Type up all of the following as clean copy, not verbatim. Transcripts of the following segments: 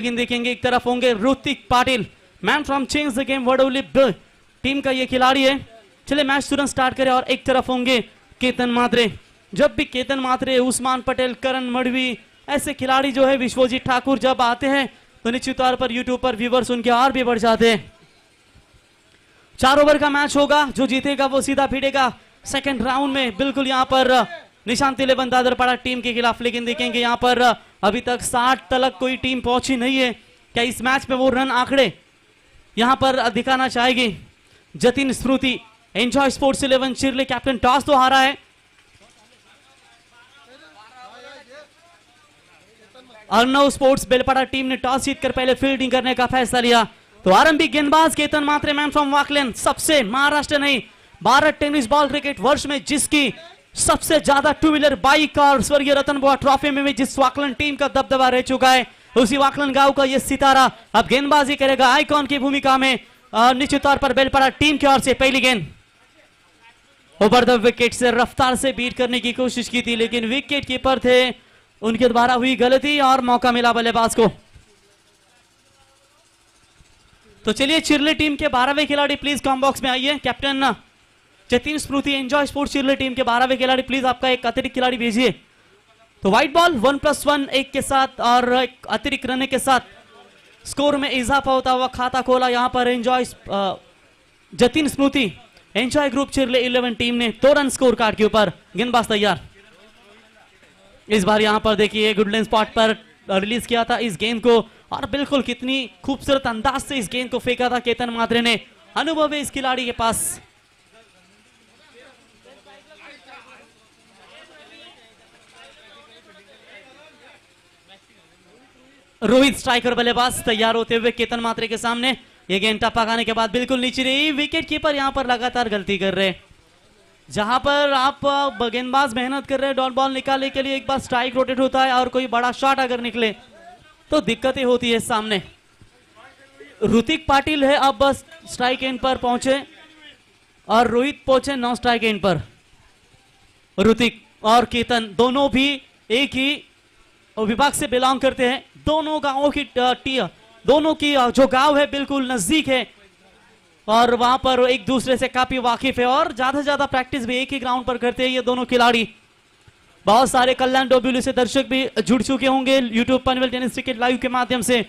लेकिन देखेंगे एक तरफ होंगे Hrithik Patil, man from change the game Vadoli team का ये खिलाड़ी है। चले मैच तुरंत स्टार्ट करें। और एक तरफ होंगे केतन मात्रे। जब भी केतन मात्रे, उस्मान पटेल, करण मड़वी ऐसे खिलाड़ी जो है, विश्वजीत ठाकुर जब आते हैं तो निश्चित तौर पर यूट्यूब पर व्यूवर्स उनके और भी बढ़ जाते हैं। 4 ओवर का मैच होगा, जो जीतेगा वो सीधा भिड़ेगा सेकंड राउंड में। बिल्कुल यहाँ पर निशांत 11 दादरपाड़ा टीम के खिलाफ। लेकिन देखेंगे यहाँ पर अभी तक 60 तक कोई टीम पहुंची नहीं है। क्या इस मैच में वो रन आंकड़े यहाँ पर दिखाना चाहेगी Jatin Smriti. Enjoy sports 11 Chirle captain toss तो हारा है। अर्नव स्पोर्ट्स बेलपाड़ा टीम ने टॉस जीतकर पहले फील्डिंग करने का फैसला लिया। तो आरंभिक गेंदबाज केतन मात्रे, मैन फ्रॉम वाकलैंड, सबसे महाराष्ट्र नहीं भारत टेनिस बॉल क्रिकेट वर्ष में जिसकी सबसे ज्यादा 2 व्हीलर बाइक और स्वर्गीय रतन बुआ ट्रॉफी में भी जिस वाकलैंड टीम का दबदबा रह चुका है, उसी वाकलैंड गांव का यह सितारा अब गेंदबाजी करेगा आइकॉन की भूमिका में। निश्चित तौर पर बेलपाड़ा टीम की ओर से पहली गेंद ओवर द विकेट से रफ्तार से बीट करने की कोशिश की थी, लेकिन विकेट कीपर थे, उनके द्वारा हुई गलती और मौका मिला बल्लेबाज को। तो चलिए चिरले टीम के 12वें खिलाड़ी प्लीज कॉम बॉक्स में आइए। Captain Jatin Smriti, enjoy sports Chirle team के 12वें खिलाड़ी प्लीज आपका एक अतिरिक्त खिलाड़ी भेजिए। तो व्हाइट बॉल 1+1 1 के साथ और एक अतिरिक्त रन के साथ स्कोर में इजाफा होता हुआ खाता खोला यहाँ पर enjoy Jatin Smriti. Enjoy group Chirle 11 team ने 2 रन स्कोर कार्ड के ऊपर। गेंदबाज तैयार। इस बार यहां पर देखिए गुडलैंड स्पॉट पर रिलीज किया था इस गेंद को, और बिल्कुल कितनी खूबसूरत अंदाज से इस गेंद को फेंका था केतन मात्रे ने। अनुभव है इस खिलाड़ी के पास। रोहित स्ट्राइकर बल्लेबाज तैयार होते हुए केतन मात्रे के सामने। ये गेंद टप्पा खाने के बाद बिल्कुल नीचे रही। विकेट कीपर यहां पर लगातार गलती कर रहे। जहां पर आप गेंदबाज मेहनत कर रहे हैं डॉट बॉल निकालने के लिए, एक बार स्ट्राइक रोटेट होता है और कोई बड़ा शॉट अगर निकले तो दिक्कतें होती है सामने। ऋतिक पाटिल है अब बस स्ट्राइक एंड पर पहुंचे और रोहित पहुंचे 9 स्ट्राइक एंड पर। ऋतिक और केतन दोनों भी एक ही विभाग से बिलोंग करते हैं। दोनों गांवों की दोनों की जो गांव है बिल्कुल नजदीक है और वहां पर एक दूसरे से काफी वाकिफ है और ज्यादा से ज्यादा प्रैक्टिस भी एक ही ग्राउंड पर करते हैं ये दोनों खिलाड़ी। बहुत सारे कल्याण डोंबिवली से दर्शक भी जुड़ चुके होंगे YouTube Panvel tennis cricket live के माध्यम से।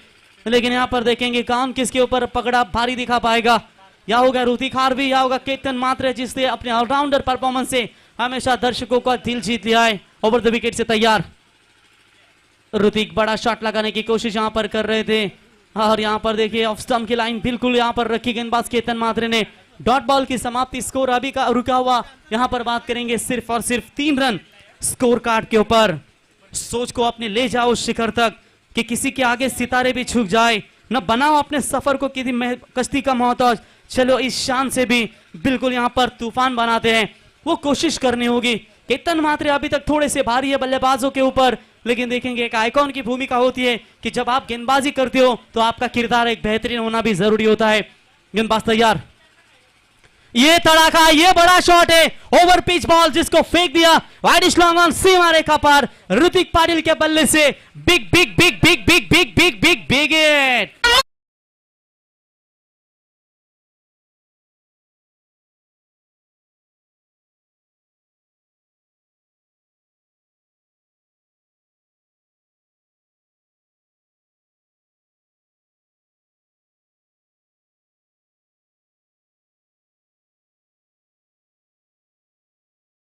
लेकिन यहां पर देखेंगे काम किसके ऊपर पकड़ा भारी दिखा पाएगा। या होगा ऋतिक हार्वी या होगा केतन मात्रे, जिसने अपने ऑलराउंडर परफॉर्मेंस से हमेशा दर्शकों का दिल जीत लिया है। ओवर द विकेट से तैयार ऋतिक बड़ा शॉट लगाने की कोशिश यहां पर कर रहे थे और यहां पर देखिए ऑफ स्टंप की लाइन बिल्कुल यहां पर रखी गेंदबाज केतन मात्रे ने। डॉट बॉल की समाप्ति, स्कोर अभी का रुका हुआ। यहां पर बात करेंगे सिर्फ और सिर्फ 3 रन स्कोर कार्ड के ऊपर। सोच को अपने ले जाओ शिखर तक कि किसी के आगे सितारे भी झुक जाए, न बनाओ अपने सफर को किसी कश्ती का मोहताज। चलो इस शान से भी बिल्कुल यहां पर तूफान बनाते हैं, वो कोशिश करनी होगी। केतन मात्रे अभी तक थोड़े से भारी है बल्लेबाजों के ऊपर, लेकिन देखेंगे एक आइकॉन की भूमिका होती है कि जब आप गेंदबाजी करते हो तो आपका किरदार एक बेहतरीन होना भी जरूरी होता है। गेंदबाज तैयार। ये तड़ाका, ये बड़ा शॉट है, ओवर पिच बॉल जिसको फेंक दिया वाइड लॉन्ग ऑन सीमा रेखा पार ऋतिक पाटिल के बल्ले से। Big big big big big big big big big hit.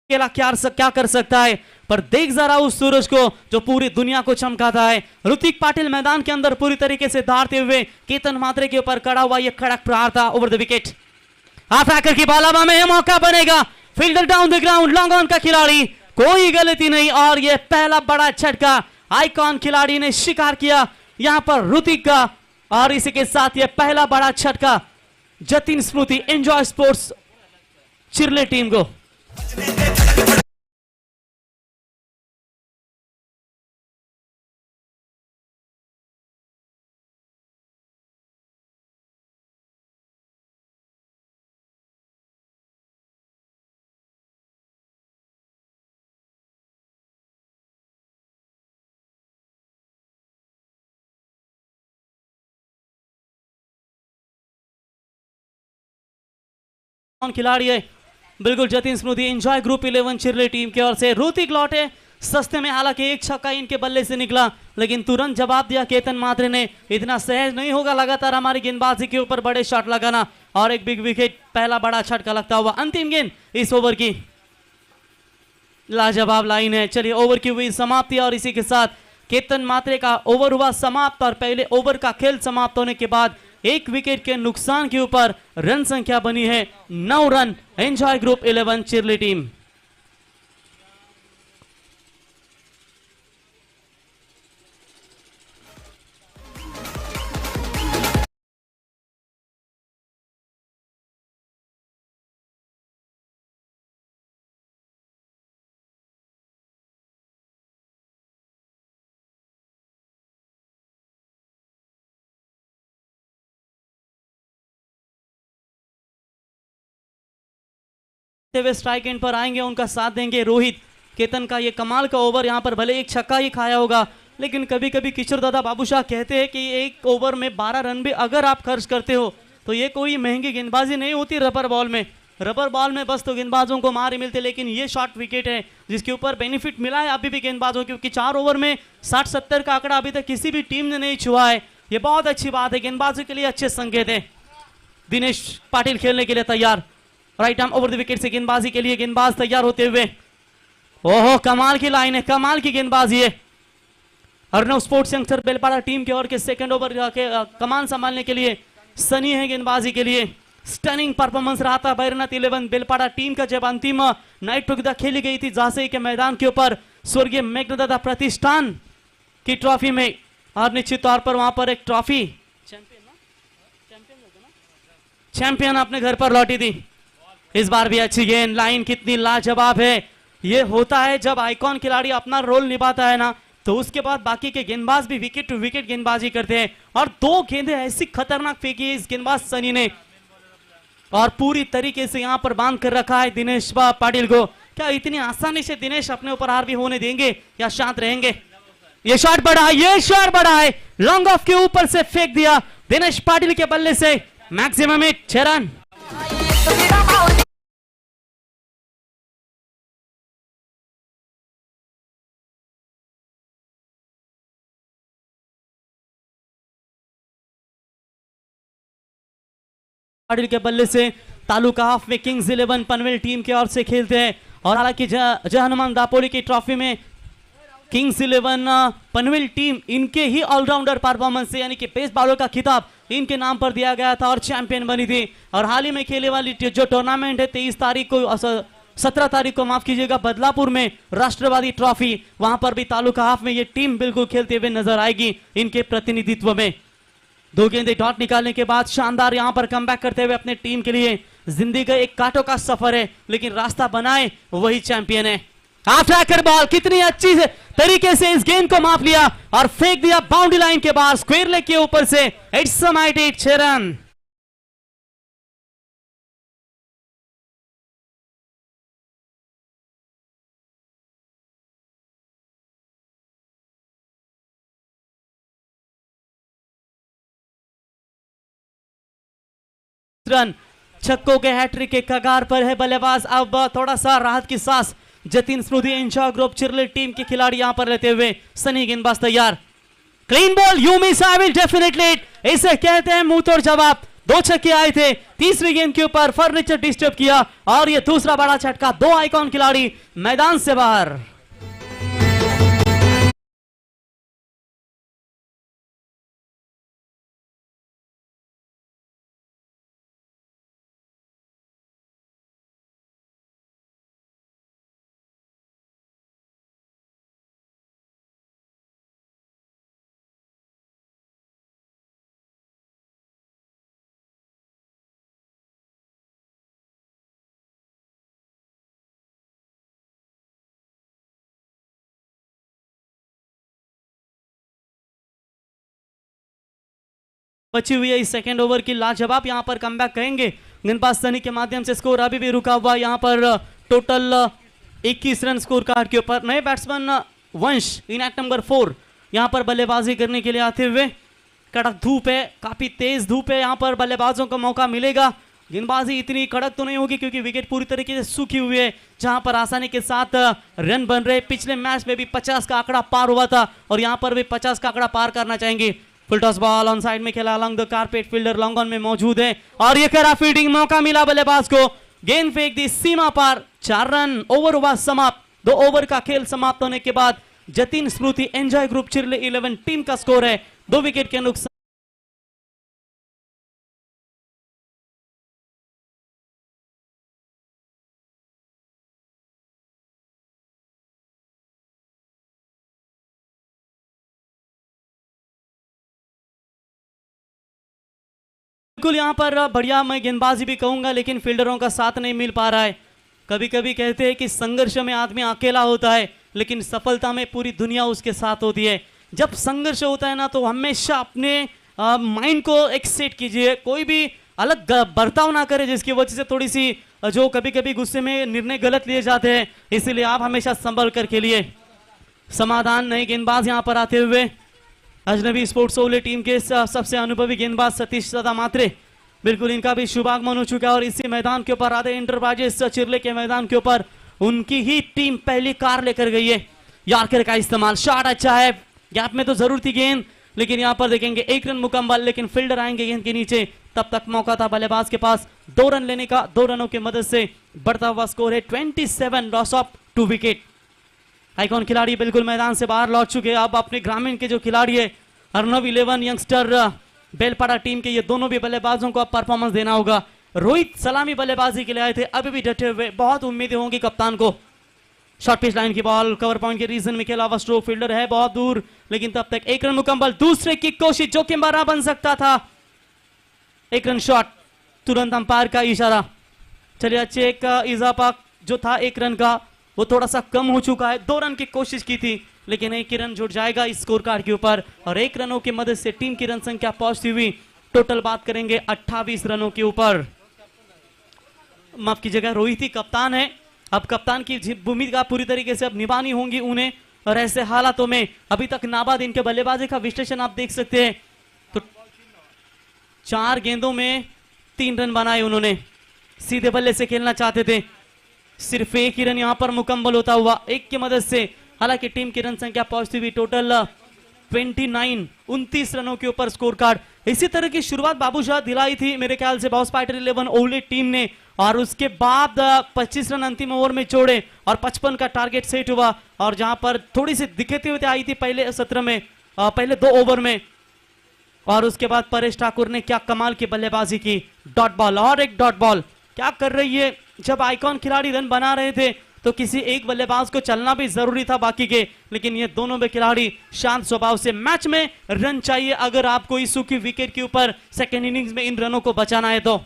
क्या कर सकता है, पर देख जरा उस सूरज को जो पूरी दुनिया को चमकाता है। ऋतिक पाटिल मैदान के अंदर पूरी तरीके से दौड़ते हुए केतन मात्रे के ऊपर खड़ा हुआ यह कड़क प्रहार था। Over the wicket. Half hacker की बालाबा में यह मौका बनेगा। Fielder down the ground, long on का खिलाड़ी, कोई गलती नहीं और यह पहला बड़ा झटका आइकॉन खिलाड़ी ने शिकार किया यहां पर ऋतिक का। और इसी के साथ यह पहला बड़ा झटका Jatin Smriti enjoy sports Chirle team को। कौन खिलाड़ी है? बिल्कुल Jatin Smriti, enjoy group 11 Chirle team की ओर से। ऋतिक लौटे सस्ते में, हालांकि एक छक्का इनके बल्ले से निकला, लेकिन तुरंत जवाब दिया केतन मात्रे ने। इतना सहज नहीं होगा लगातार हमारी गेंदबाजी के ऊपर बड़े शॉट लगाना, और एक बिग विकेट, पहला बड़ा झटका लगता हुआ। अंतिम गेंद इस ओवर की, लाजवाब लाइन है। चलिए ओवर की हुई समाप्ति, और इसी के साथ केतन मात्रे का ओवर हुआ समाप्त। और पहले ओवर का खेल समाप्त होने के बाद एक विकेट के नुकसान के ऊपर रन संख्या बनी है 9 run. Enjoy group 11 Chirle team. वे स्ट्राइक एंड पर आएंगे, उनका साथ देंगे रोहित। केतन का ये कमाल का ओवर, यहाँ पर भले एक छक्का ही खाया होगा, लेकिन कभी कभी किशोर दादा बाबूशाह कहते हैं कि एक ओवर में 12 रन भी अगर आप खर्च करते हो तो ये कोई महंगी गेंदबाजी नहीं होती। रबर बॉल में बस तो गेंदबाजों को मार ही मिलते, लेकिन ये शॉर्ट विकेट है जिसके ऊपर बेनिफिट मिला है अभी भी गेंदबाजों, क्योंकि 4 ओवर में 60-70 का आंकड़ा अभी तक किसी भी टीम ने नहीं छुआ है। ये बहुत अच्छी बात है, गेंदबाजों के लिए अच्छे संकेत है। दिनेश पाटिल खेलने के लिए तैयार, right arm over the wicket से गेंदबाजी के लिए गेंदबाज तैयार होते हुए। ओहो, कमाल की लाइन है, कमाल की गेंदबाजी है। Arnav sports youngster Belpada team के ओर के सेकंड ओवर के कमान संभालने के लिए सनी है गेंदबाजी के लिए। स्टनिंग परफॉर्मेंस रहा था भैरवनाथ 11 बेलपाड़ा टीम का जब अंतिम नाइट प्रतियोगिता खेली गई थी झांसी के मैदान के ऊपर स्वर्गीय मेघनादाता प्रतिष्ठान की ट्रॉफी में, और निश्चित तौर पर वहां पर एक ट्रॉफी चैंपियन अपने घर पर लौटी थी। इस बार भी अच्छी गेंद, लाइन कितनी लाजवाब है। ये होता है जब आइकॉन खिलाड़ी अपना रोल निभाता है ना, तो उसके बाद बाकी के गेंदबाज भी विकेट टू विकेट गेंदबाजी करते हैं। और 2 गेंदें ऐसी खतरनाक फेंकी है इस गेंदबाज सनी ने, और पूरी तरीके से यहां पर बांध कर रखा है दिनेश पाटिल को। क्या इतनी आसानी से दिनेश अपने ऊपर हार भी होने देंगे या शांत रहेंगे? ये शॉट बड़ा है, लॉन्ग ऑफ के ऊपर से फेंक दिया दिनेश पाटिल के बल्ले से। Maximum hit 6 run. पाटिल के बल्ले से तालुका हाफ में किंग्स 11 पनवेल टीम की ओर से खेलते हैं। और हालांकि जहानुमान दापोली की ट्रॉफी में किंग्स 11 पनवेल टीम इनके ही ऑलराउंडर परफॉर्मेंस से, यानी कि पेस बॉलर का खिताब इनके नाम पर दिया गया था और चैंपियन बनी थी। और हाल ही में खेले वाली जो टूर्नामेंट है 17 तारीख को माफ कीजिएगा, बदलापुर में राष्ट्रवादी ट्रॉफी, वहां पर भी तालुका हाफ में ये टीम बिल्कुल खेलते हुए नजर आएगी इनके प्रतिनिधित्व में। 2 गेंदे डॉट निकालने के बाद शानदार यहां पर कमबैक करते हुए अपने टीम के लिए। जिंदगी का एक कांटों का सफर है, लेकिन रास्ता बनाए वही चैंपियन है। आफ्टर बॉल कितनी अच्छी तरीके से इस गेंद को माप लिया और फेंक दिया बाउंड्री लाइन के बाहर, स्क्वायर लेग के ऊपर से। It's a mighty 6 run. Run, छक्कों के हैट्रिक के कगार पर है बल्लेबाज। अब थोड़ा सा राहत की सांस Jatin Smriti enjoy group Chirle team के खिलाड़ी यहां पर लेते हुए। सनी गेंदबाज तैयार, clean ball, you miss I will definitely, इसे कहते हैं मुंह तोड़ जवाब। 2 छक्के आए थे, तीसरी गेंद के ऊपर फर्नीचर डिस्टर्ब किया, और ये दूसरा बड़ा झटका। 2 आइकॉन खिलाड़ी मैदान से बाहर। बची हुई है इस सेकेंड ओवर की लाजवाब यहां पर कमबैक कहेंगे गेंदबाज सनी के माध्यम से। स्कोर अभी भी रुका हुआ यहां पर टोटल 21 रन स्कोर कार्ड के ऊपर। नए बैट्समैन वंश इनएक्ट नंबर 4 यहां पर बल्लेबाजी करने के लिए आते हुए। कड़क धूप है, काफी तेज धूप है, यहां पर बल्लेबाजों को मौका मिलेगा गेंदबाजी इतनी कड़क तो नहीं होगी क्योंकि विकेट पूरी तरीके से सूखी हुई है, जहां पर आसानी के साथ रन बन रहे। पिछले मैच में भी 50 का आंकड़ा पार हुआ था और यहां पर भी 50 का आंकड़ा पार करना चाहेंगे। Full toss ball on side में खेला, along the carpet, fielder long on में मौजूद है और ये करा फील्डिंग, मौका मिला बल्लेबाज को, गेंद फेंक दी सीमा पार, 4 रन, ओवर हुआ समाप्त। 2 ओवर का खेल समाप्त होने के बाद Jatin Smriti enjoy group Chirle 11 team का स्कोर है 2 विकेट के नुकसान। बिल्कुल यहाँ पर बढ़िया मैं गेंदबाजी भी कहूंगा, लेकिन फील्डरों का साथ नहीं मिल पा रहा है। कभी कभी कहते हैं कि संघर्ष में आदमी अकेला होता है, लेकिन सफलता में पूरी दुनिया उसके साथ होती है। जब संघर्ष होता है ना, तो हमेशा अपने माइंड को एक सेट कीजिए, कोई भी अलग बर्ताव ना करे जिसकी वजह से थोड़ी सी जो कभी कभी गुस्से में निर्णय गलत लिए जाते हैं। इसीलिए आप हमेशा संभल कर खेलिए। समाधान नए गेंदबाज यहाँ पर आते हुए, अजनबी स्पोर्ट्स ओवले टीम के सबसे अनुभवी गेंदबाज सतीश सदा मात्रे, बिल्कुल इनका भी शुभागमन हो चुका है और इसी मैदान के ऊपर आधे इंटरप्राइजेस चिरले के मैदान के ऊपर उनकी ही टीम पहली कार लेकर गई है। यार्कर का इस्तेमाल, शॉट अच्छा है, गैप में तो जरूर थी गेंद, लेकिन यहां पर देखेंगे 1 रन मुकम्मल, लेकिन फील्डर आएंगे गेंद के नीचे, तब तक मौका था बल्लेबाज के पास 2 रन लेने का। 2 रनों की मदद से बढ़ता हुआ स्कोर है 27, लॉस ऑफ 2 विकेट। आइकॉन खिलाड़ी बिल्कुल मैदान से बाहर लौट चुके हैं। अब अपने ग्रामीण के जो खिलाड़ी है अर्नव 11 यंगस्टर बेलपाड़ा टीम के, ये दोनों भी बल्लेबाजों को अब परफॉर्मेंस देना होगा। रोहित सलामी बल्लेबाजी के लिए आए थे, अभी भी डटे हुए, बहुत उम्मीदें होंगी कप्तान को। शॉर्ट पिच लाइन की बॉल, कवर पॉइंट के रीजन में खेला हुआ स्ट्रोक, फील्डर है बहुत दूर, लेकिन तब तक 1 रन मुकम्मल। दूसरे की कोशिश, जोखिम भरा बन सकता था, 1 रन शॉट, तुरंत अंपायर का इशारा। चलिए अच्छे एक इजाफा जो था 1 रन का, वो थोड़ा सा कम हो चुका है। 2 रन की कोशिश की थी, लेकिन 1 रन जुड़ जाएगा इस स्कोर कार्ड के ऊपर और 1 रनों की मदद से टीम की रन संख्या पहुंचती हुई टोटल बात करेंगे 28 रनों के ऊपर। माफ कीजिएगा, रोहित ही कप्तान है, अब कप्तान की भूमिका पूरी तरीके से अब निभानी होंगी उन्हें। और ऐसे हालातों में अभी तक नाबाद इनके बल्लेबाजी का विश्लेषण आप देख सकते हैं, तो 4 गेंदों में 3 रन बनाए उन्होंने, सीधे बल्ले से खेलना चाहते थे। सिर्फ 1 ही रन यहां पर मुकम्मल होता हुआ 1 की मदद से, हालांकि टीम की रन संख्या पहुंचती हुई टोटल 29 रनों के ऊपर स्कोर कार्ड। इसी तरह की शुरुआत बाबूशाह दिलाई थी मेरे ख्याल से बॉस फाइटर 11 ओवले टीम ने, और उसके बाद 25 रन अंतिम ओवर में छोड़े और 55 का टारगेट सेट हुआ। और जहां पर थोड़ी सी दिक्कतें हुई आई थी पहले सत्र में, पहले 2 ओवर में, और उसके बाद परेश ठाकुर ने क्या कमाल की बल्लेबाजी की। डॉट बॉल और एक डॉट बॉल, क्या कर रही है। जब आइकॉन खिलाड़ी रन बना रहे थे तो किसी एक बल्लेबाज को चलना भी जरूरी था बाकी के, लेकिन ये दोनों भी खिलाड़ी शांत स्वभाव से, मैच में रन चाहिए अगर आपको इस सूखी विकेट के ऊपर सेकेंड इनिंग्स में इन रनों को बचाना है तो।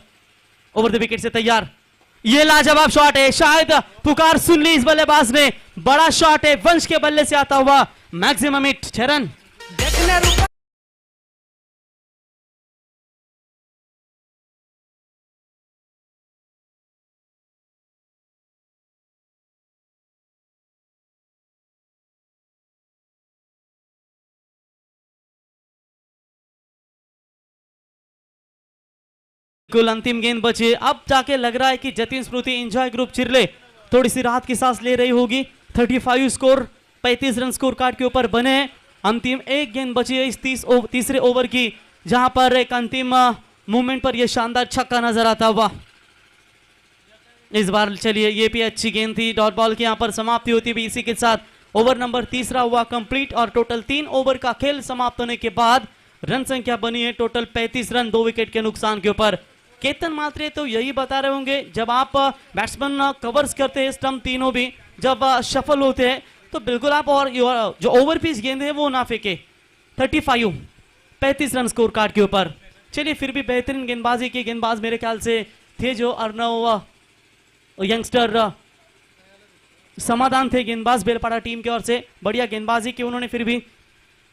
ओवर द विकेट से तैयार, ये लाजवाब शॉट है, शायद पुकार सुन ली इस बल्लेबाज ने, बड़ा शॉट है, वंश के बल्ले से आता हुआ, मैक्सिमम हिट 6 रन। कुल अंतिम गेंद बचे, अब जाके लग रहा है कि जतिन स्मृति एंजॉय ग्रुप चिरले थोड़ी सी राहत की सांस ले रही होगी। 35 स्कोर, 35 रन स्कोर कार्ड के ऊपर बने हैं। अंतिम 1 गेंद बची है इस तीसरे ओवर की, जहां पर एक अंतिम मूवमेंट पर यह शानदार छक्का नजर आता हुआ इस बार। चलिए ये भी अच्छी गेंद थी, डॉट बॉल की यहां पर समाप्ति होती भी इसी के साथ ओवर नंबर 3 हुआ कंप्लीट और टोटल 3 ओवर का खेल समाप्त होने के बाद रन संख्या बनी है टोटल 35 रन 2 विकेट के नुकसान के ऊपर। केतन मात्रे तो यही बता रहे होंगे, जब आप बैट्समैन कवर्स करते हैं स्टंप तीनों भी जब शफल होते हैं तो बिल्कुल आप और जो ओवर पिच गेंद है वो ना फेंके। 35 रन स्कोर कार्ड के ऊपर। चलिए फिर भी बेहतरीन गेंदबाजी की गेंदबाज मेरे ख्याल से थे जो अर्नव यंगस्टर समाधान थे गेंदबाज बेलपाड़ा टीम की ओर से, बढ़िया गेंदबाजी की उन्होंने। फिर भी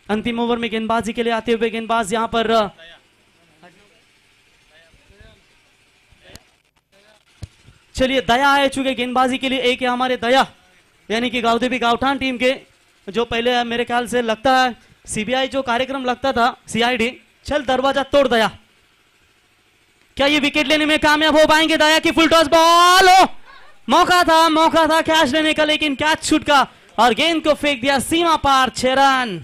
अंतिम ओवर में गेंदबाजी के लिए आते हुए गेंदबाज यहां पर चलिए दया आ चुके गेंदबाजी के लिए। एक है हमारे दया, यानी कि गांवदेवी गांवठान टीम के, जो पहले मेरे ख्याल से लगता है सीबीआई जो कार्यक्रम लगता था सीआईडी, चल दरवाजा तोड़ दया, क्या ये विकेट लेने में कामयाब हो पाएंगे? दया की फुल टॉस बॉल, मौका था कैच लेने का, लेकिन कैच छूट का और गेंद को फेंक दिया सीमा पार। 6 रन।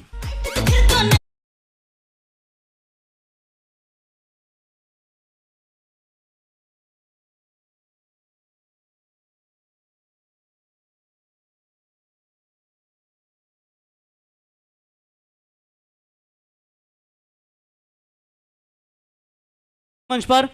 मंच पर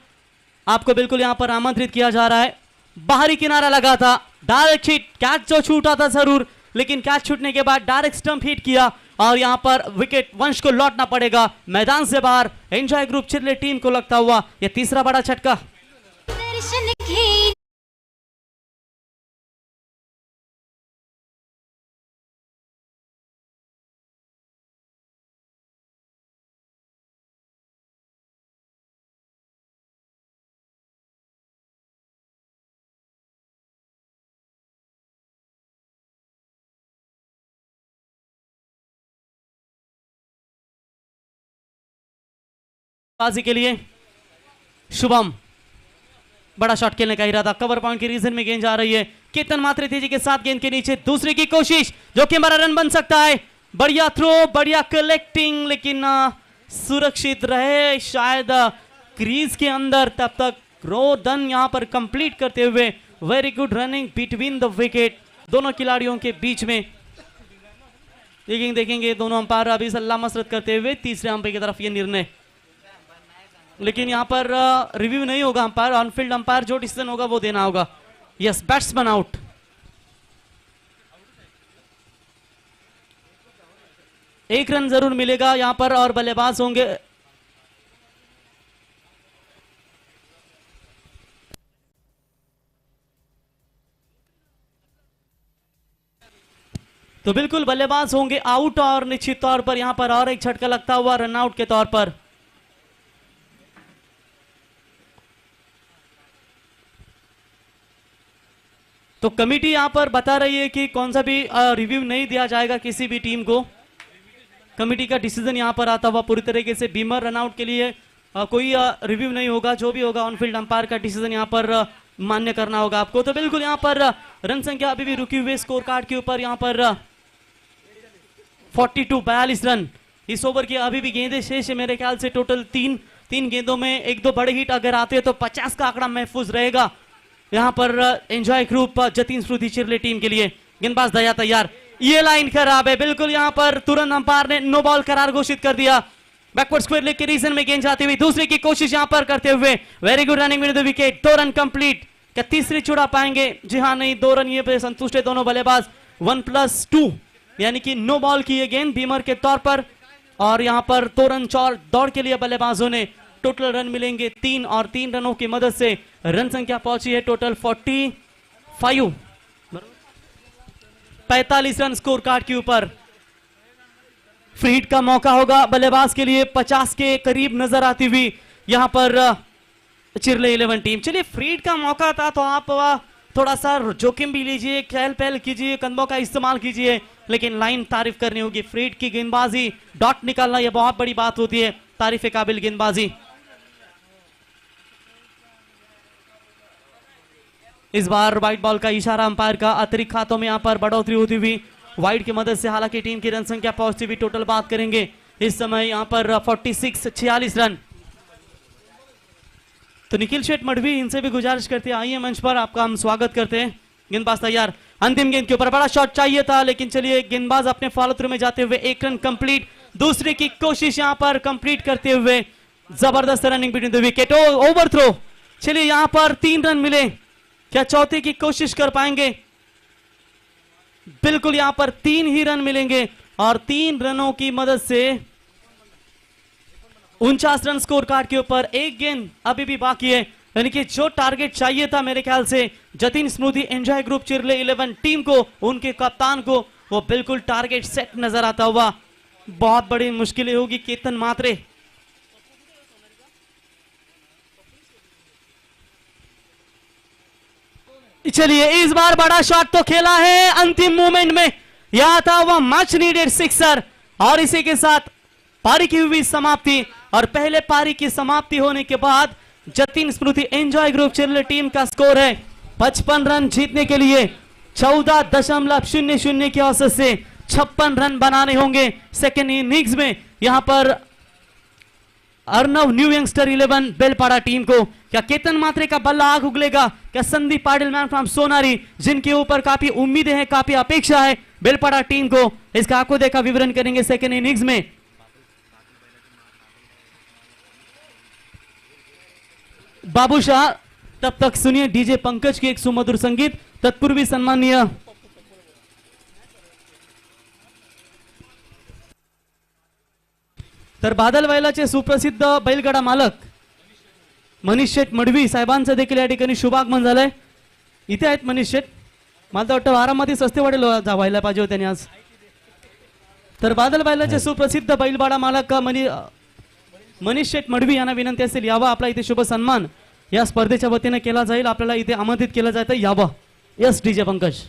आपको बिल्कुल यहां पर आमंत्रित किया जा रहा है। बाहरी किनारा लगा था, डायरेक्ट हिट, कैच जो छूटा था जरूर, लेकिन कैच छूटने के बाद डायरेक्ट स्टंप हिट किया और यहां पर विकेट वंश को लौटना पड़ेगा मैदान से बाहर। एंजॉय ग्रुप चिरले टीम को लगता हुआ यह तीसरा बड़ा झटका। बाजी के लिए शुभम, बड़ा शॉट खेलने का इरादा, कवर पॉइंट के रीजन में गेंद जा रही है। केतन मात्रे तेजी के साथ गेंद के नीचे, दूसरे की कोशिश, जो कि बड़ा रन बन सकता है। बढ़िया थ्रो, बढ़िया कलेक्टिंग, लेकिन सुरक्षित रहे शायद क्रीज के अंदर तब तक। रोदन यहां पर कंप्लीट करते हुए very good running between the wicket, दोनों खिलाड़ियों के बीच में। देखेंगे दोनों अंपायर अभी सलाह मसरत करते हुए तीसरे अंपायर की तरफ ये निर्णय, लेकिन यहां पर रिव्यू नहीं होगा अंपायर, ऑनफील्ड अंपायर जो डिसीजन होगा वो देना होगा। Yes, batsman out. एक रन जरूर मिलेगा यहां पर और बल्लेबाज होंगे तो बिल्कुल बल्लेबाज होंगे आउट और निश्चित तौर पर यहां पर और एक झटका लगता हुआ रन आउट के तौर पर। तो कमेटी यहां पर बता रही है कि कौन सा भी रिव्यू नहीं दिया जाएगा किसी भी टीम को। कमेटी का डिसीजन यहां पर आता हुआ पूरी तरीके से बीमर रनआउट के लिए कोई रिव्यू नहीं होगा, जो भी होगा ऑनफील्ड अंपायर का डिसीजन यहां पर मान्य करना होगा आपको। तो बिल्कुल यहां पर रन संख्या अभी भी रुकी हुई स्कोर कार्ड के ऊपर, यहां पर 42 रन इस ओवर की अभी भी गेंदें शेष है। मेरे ख्याल से टोटल तीन गेंदों में एक दो बड़े हिट अगर आते हैं तो 50 का आंकड़ा महफूज रहेगा यहां पर एंजॉय ग्रुप जतीन स्मृति चिरले टीम के लिए। गेंदबाज दया तैयार, ये लाइन खराब है, बिल्कुल यहां पर तुरंत अंपायर ने नो बॉल करार घोषित कर दिया। बैकवर्ड स्क्वायर लेग के रीजन में गेंद जाती हुई, दूसरे की कोशिश यहां पर करते हुए very good running with the wicket. 2 run complete, क्या तीसरी छुड़ा पाएंगे? जी हां, नहीं, 2 रन ये पे संतुष्ट है दोनों बल्लेबाज। 1+2 यानी कि नो बॉल की ये गेंद बीमर के तौर पर, और यहां पर 2 रन चौर दौड़ के लिए बल्लेबाजों ने। टोटल रन मिलेंगे 3 और 3 रनों की मदद से रन संख्या पहुंची है टोटल 45 रन स्कोर कार्ड के ऊपर। फ्री हिट का मौका होगा बल्लेबाज के लिए, 50 के करीब नजर आती हुई यहां पर चिरले 11 टीम। चलिए, फ्री हिट का मौका था तो आप थोड़ा सा जोखिम भी लीजिए, चहल पहल कीजिए, कंधों का इस्तेमाल कीजिए, लेकिन लाइन तारीफ करनी होगी। फ्री हिट की गेंदबाजी, डॉट निकालना यह बहुत बड़ी बात होती है, तारीफ काबिल गेंदबाजी। इस बार व्हाइट बॉल का इशारा अंपायर का, अतिरिक्त खातों में यहां पर बढ़ोतरी होती हुई वाइड की मदद से, हालांकि टीम की रन संख्या पहुंचती हुई टोटल बात करेंगे इस समय यहां पर 46 रन। तो निखिल शेठ मढ़वी, इनसे भी गुजारिश करते हैं आइए मंच पर, आपका हम स्वागत करते हैं। गेंदबाज तैयार, अंतिम गेंद के ऊपर बड़ा शॉट चाहिए था, लेकिन चलिए गेंदबाज अपने फॉलो थ्रू में जाते हुए 1 रन कंप्लीट। दूसरे की कोशिश यहां पर कंप्लीट करते हुए जबरदस्त running between the wicket, over throw. चलिए यहां पर 3 रन मिले, क्या चौथे की कोशिश कर पाएंगे? बिल्कुल यहां पर 3 ही रन मिलेंगे और 3 रनों की मदद से 49 रन स्कोर कार्ड के ऊपर। एक गेंद अभी भी बाकी है, यानी कि जो टारगेट चाहिए था मेरे ख्याल से जतीन स्मृति एंजॉय ग्रुप चिरले 11 टीम को, उनके कप्तान को, वो बिल्कुल टारगेट सेट नजर आता हुआ। बहुत बड़ी मुश्किलें होगी केतन मात्रे। चलिए, इस बार बड़ा शॉट तो खेला है अंतिम मोमेंट में, यह था वह मच नीडेड सिक्सर, और इसी के साथ पारी की हुई समाप्ति। और पहले पारी की समाप्ति होने के बाद Jatin Smriti enjoy group Chirle team का स्कोर है 55 रन जीतने के लिए 14.00 की औसत से 56 रन बनाने होंगे सेकेंड इनिंग्स में। यहां पर Arnav new youngster 11 Belpada team को क्या केतन मात्रे का बल्ला आग उगलेगा, क्या संदीप पाटिल मैन फ्रॉम सोनारी जिनके ऊपर काफी उम्मीदें हैं, काफी अपेक्षा है बेलपाड़ा टीम को, इसका आंखों देखा विवरण करेंगे सेकेंड इनिंग्स में। बाबू शाह तब तक सुनिए डीजे पंकज की एक सुमधुर संगीत, तत्पूर्वी सम्मानीय तर बादल वैलाचे सुप्रसिद्ध बैलगाडा मालक मनीष शेठ मडवी साहेबांचं देखील या ठिकाणी शुभागमन झालंय। इथे आहेत मनीष शेठ, मला तर वाटतं आरामाती सस्ते वाटेल व्हायला पाहिजे होते त्यांनी आज। तर बादल वैलाचे सुप्रसिद्ध बैलगाडा मालक मनीष शेठ मडवी यांना विनंती असेल यावा आपला इथे शुभ सन्मान या स्पर्धेच्या वतीने केला जाईल, आपल्याला इथे आमंत्रित केलं जातं यावा। Yes DJ Pankaj.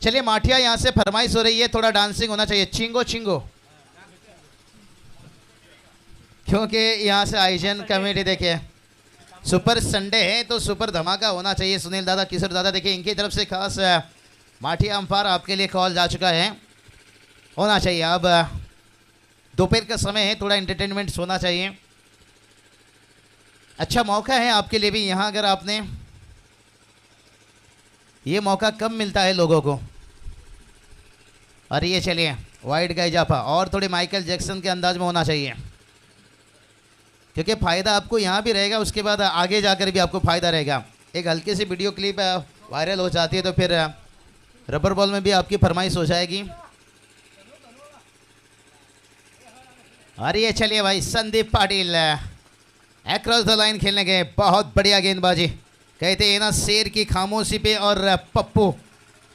चलिए माठिया यहाँ से फरमाइश हो रही है, थोड़ा डांसिंग होना चाहिए, चिंगो चिंगो, क्योंकि यहाँ से आयोजन कमेटी देखिए सुपर संडे है तो सुपर धमाका होना चाहिए। सुनील दादा, किशोर दादा, देखिए इनकी तरफ से खास माठिया अंपायर आपके लिए कॉल जा चुका है, होना चाहिए। अब दोपहर का समय है, थोड़ा एंटरटेनमेंट होना चाहिए। अच्छा मौका है आपके लिए भी यहाँ, अगर आपने ये मौका कब मिलता है लोगों को। और ये चलिए वाइड का इजाफा और थोड़ी माइकल जैक्सन के अंदाज में होना चाहिए, क्योंकि फ़ायदा आपको यहाँ भी रहेगा, उसके बाद आगे जाकर भी आपको फ़ायदा रहेगा। एक हल्की सी वीडियो क्लिप वायरल हो जाती है तो फिर रबर बॉल में भी आपकी फरमाइश हो जाएगी। और ये चलिए भाई Sandeep Patil across the line खेलने गए, बहुत बढ़िया गेंदबाजी। कहते हैं ना शेर की खामोशी पे और पप्पू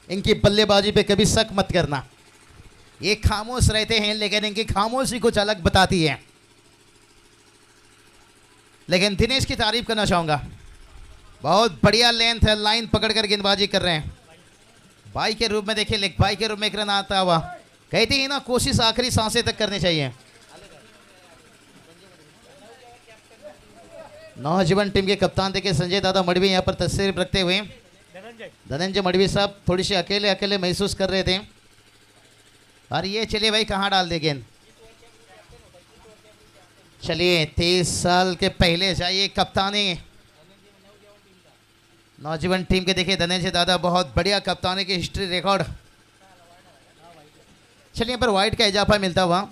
इनकी बल्लेबाजी पे कभी शक मत करना, ये खामोश रहते हैं लेकिन इनकी खामोशी कुछ अलग बताती है। लेकिन दिनेश की तारीफ करना चाहूँगा, बहुत बढ़िया लेंथ है, लाइन पकड़कर गेंदबाजी कर रहे हैं। बाई के रूप में देखिए, लेग बाई के रूप में एक रन आता हुआ। कहते हैं ना कोशिश आखिरी सांसें तक करनी चाहिए। नौजवान टीम के कप्तान देखिए संजय दादा मडवी यहाँ पर तस्वीर रखते हुए, धनंजय मडवी साहब थोड़ी सी अकेले अकेले महसूस कर रहे थे। और ये चलिए भाई कहाँ डाल दे गेंद, चलिए 23 साल के पहले जाइए कप्तानी नौजवान टीम के, देखिए धनंजय दादा बहुत बढ़िया कप्तानी की हिस्ट्री रिकॉर्ड। चलिए पर वाइड का इजाफा मिलता हुआ।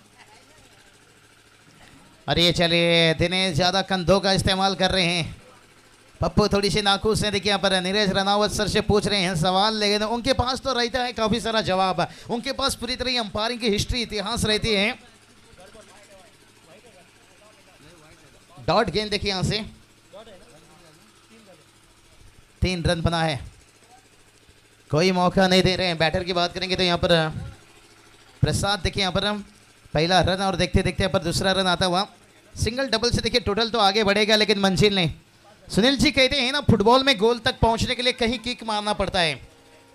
और ये चलिए दिनेश ज़्यादा कंधों का इस्तेमाल कर रहे हैं, पप्पू थोड़ी सी नाखुश है। देखिए यहाँ पर नीरज रनावत सर से पूछ रहे हैं सवाल, लेकिन उनके पास तो रहता है काफ़ी सारा जवाब, उनके पास पूरी तरह अंपायरिंग की हिस्ट्री इतिहास रहती है। डॉट गेंद देखिए यहाँ से 3 रन बना है, कोई मौका नहीं दे रहे हैं। बैटर की बात करेंगे तो यहाँ पर प्रसाद देखिए यहाँ पर पहला रन और देखते देखते यहाँ पर दूसरा रन आता हुआ। सिंगल डबल से देखिए टोटल तो आगे बढ़ेगा लेकिन मंजिल नहीं। सुनील जी कहते हैं ना फुटबॉल में गोल तक पहुंचने के लिए कहीं किक मारना पड़ता है,